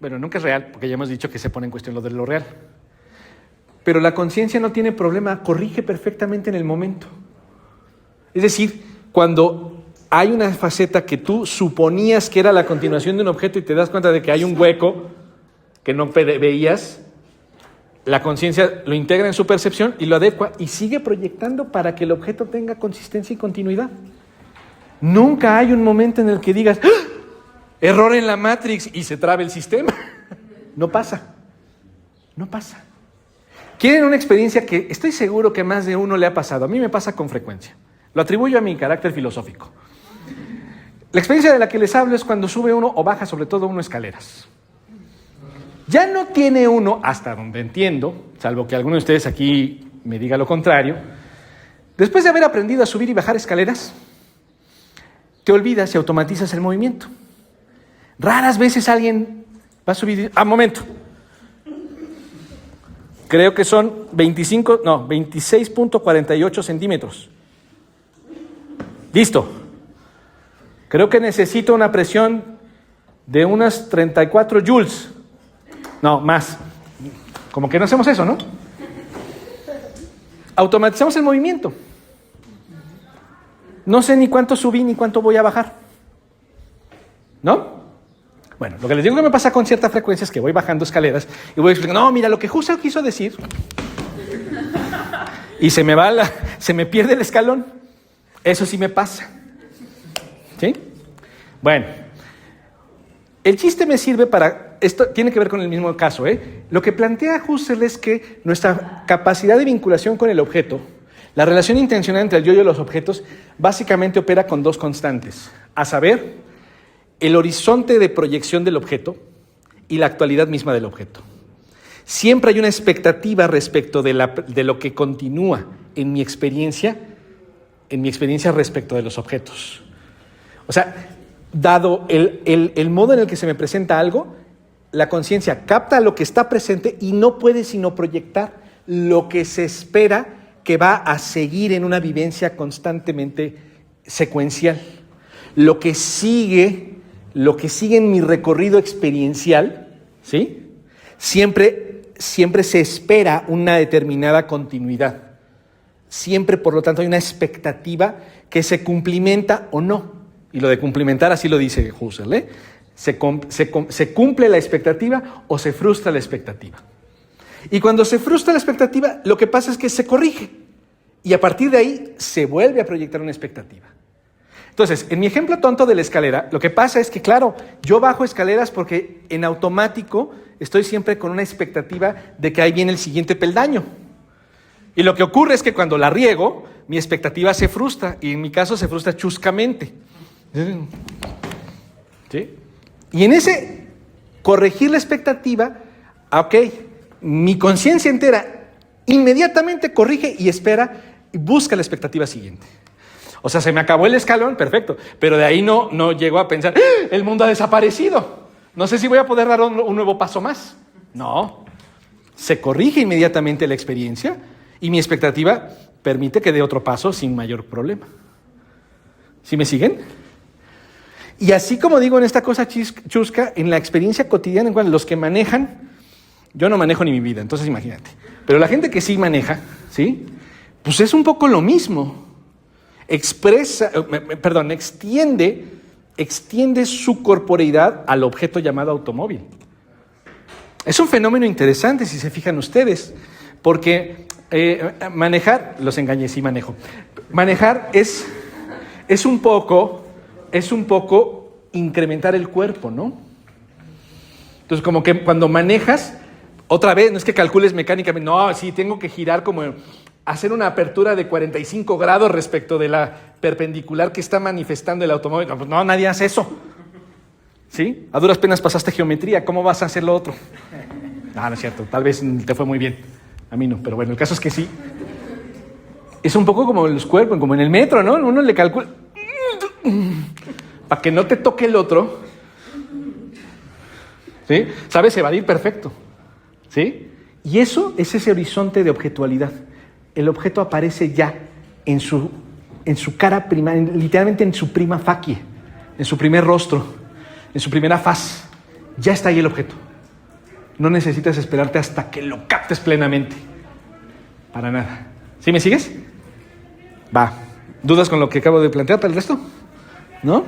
Bueno, nunca es real, porque ya hemos dicho que se pone en cuestión lo de lo real. Pero la conciencia no tiene problema, corrige perfectamente en el momento. Es decir, cuando hay una faceta que tú suponías que era la continuación de un objeto y te das cuenta de que hay un hueco que no veías, la conciencia lo integra en su percepción y lo adecua y sigue proyectando para que el objeto tenga consistencia y continuidad. Nunca hay un momento en el que digas, ¡ah! Error en la Matrix y se trabe el sistema. No pasa. No pasa. ¿Quieren una experiencia que estoy seguro que más de uno le ha pasado? A mí me pasa con frecuencia. Lo atribuyo a mi carácter filosófico. La experiencia de la que les hablo es cuando sube uno o baja, sobre todo uno, escaleras. Ya no tiene uno, hasta donde entiendo, salvo que alguno de ustedes aquí me diga lo contrario, después de haber aprendido a subir y bajar escaleras, te olvidas y automatizas el movimiento. Raras veces alguien va a subir... momento. Creo que son 26.48 centímetros. Listo. Creo que necesito una presión de unas 34 joules. No, más. Como que no hacemos eso, ¿no? Automatizamos el movimiento. No sé ni cuánto subí ni cuánto voy a bajar. ¿No? Bueno, lo que les digo que me pasa con cierta frecuencia es que voy bajando escaleras y voy explicando, no, mira, lo que Husserl quiso decir, y se me pierde el escalón. Eso sí me pasa. ¿Sí? Bueno, el chiste me sirve para, esto tiene que ver con el mismo caso, ¿eh? Lo que plantea Husserl es que nuestra capacidad de vinculación con el objeto, la relación intencional entre el yo y los objetos, básicamente opera con dos constantes, a saber, el horizonte de proyección del objeto y la actualidad misma del objeto. Siempre hay una expectativa respecto de lo que continúa en mi experiencia respecto de los objetos. O sea, dado el modo en el que se me presenta algo, la conciencia capta lo que está presente y no puede sino proyectar lo que se espera que va a seguir en una vivencia constantemente secuencial. Lo que sigue en mi recorrido experiencial, ¿sí? Siempre se espera una determinada continuidad. Siempre, por lo tanto, hay una expectativa que se cumplimenta o no. Y lo de cumplimentar, así lo dice Husserl, ¿eh? Se cumple la expectativa o se frustra la expectativa. Y cuando se frustra la expectativa, lo que pasa es que se corrige. Y a partir de ahí se vuelve a proyectar una expectativa. Entonces, en mi ejemplo tonto de la escalera, lo que pasa es que, claro, yo bajo escaleras porque en automático estoy siempre con una expectativa de que ahí viene el siguiente peldaño. Y lo que ocurre es que cuando la riego, mi expectativa se frustra, y en mi caso se frustra chuscamente. ¿Sí? Y en ese corregir la expectativa, ok, mi conciencia entera inmediatamente corrige y espera y busca la expectativa siguiente. O sea, se me acabó el escalón, perfecto, pero de ahí no llego a pensar, ¡ah! El mundo ha desaparecido, no sé si voy a poder dar un nuevo paso más. No, se corrige inmediatamente la experiencia y mi expectativa permite que dé otro paso sin mayor problema. ¿Sí me siguen? Y así como digo en esta cosa chusca, en la experiencia cotidiana, en cual los que manejan, yo no manejo ni mi vida, entonces imagínate, pero la gente que sí maneja, ¿sí? Pues es un poco lo mismo. Extiende su corporeidad al objeto llamado automóvil. Es un fenómeno interesante si se fijan ustedes, porque manejar, los engañé, sí manejo. Manejar es un poco incrementar el cuerpo, ¿no? Entonces, como que cuando manejas, otra vez, no es que calcules mecánicamente, no, sí, tengo que girar como hacer una apertura de 45 grados respecto de la perpendicular que está manifestando el automóvil. No, pues no, nadie hace eso. ¿Sí? A duras penas pasaste geometría, ¿cómo vas a hacer lo otro? No, no es cierto, tal vez te fue muy bien. A mí no, pero bueno, el caso es que sí. Es un poco como los cuerpos, como en el metro, ¿no? Uno le calcula para que no te toque el otro. ¿Sí? Sabes evadir perfecto. ¿Sí? Y eso es ese horizonte de objetualidad. El objeto aparece ya en su cara prima, literalmente en su prima facie, en su primer rostro, en su primera faz. Ya está ahí el objeto. No necesitas esperarte hasta que lo captes plenamente. Para nada. ¿Sí me sigues? Va. ¿Dudas con lo que acabo de plantear para el resto? ¿No?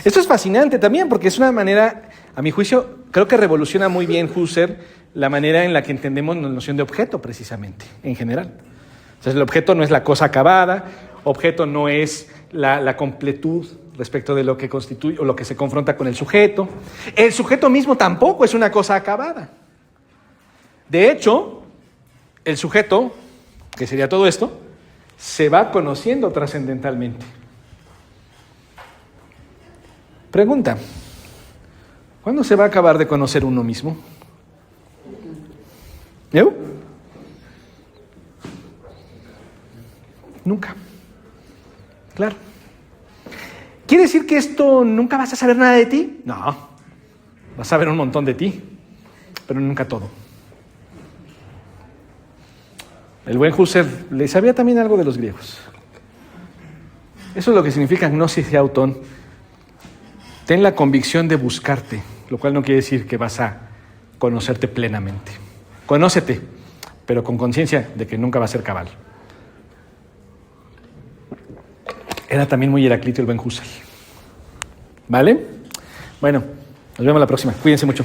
Esto es fascinante también porque es una manera, a mi juicio, creo que revoluciona muy bien Husserl la manera en la que entendemos la noción de objeto, precisamente, en general. Entonces, el objeto no es la cosa acabada, objeto no es la completud respecto de lo que constituye o lo que se confronta con el sujeto. El sujeto mismo tampoco es una cosa acabada. De hecho, el sujeto, que sería todo esto, se va conociendo trascendentalmente. Pregunta: ¿cuándo se va a acabar de conocer uno mismo? ¿Yo? Nunca. Claro. ¿Quiere decir que esto nunca vas a saber nada de ti? No. Vas a saber un montón de ti, pero nunca todo. El buen Husserl le sabía también algo de los griegos. Eso es lo que significa gnosis de autón. Ten la convicción de buscarte, lo cual no quiere decir que vas a conocerte plenamente. Conócete, pero con conciencia de que nunca va a ser cabal. Era también muy Heraclito el buen Husserl. ¿Vale? Bueno, nos vemos la próxima. Cuídense mucho.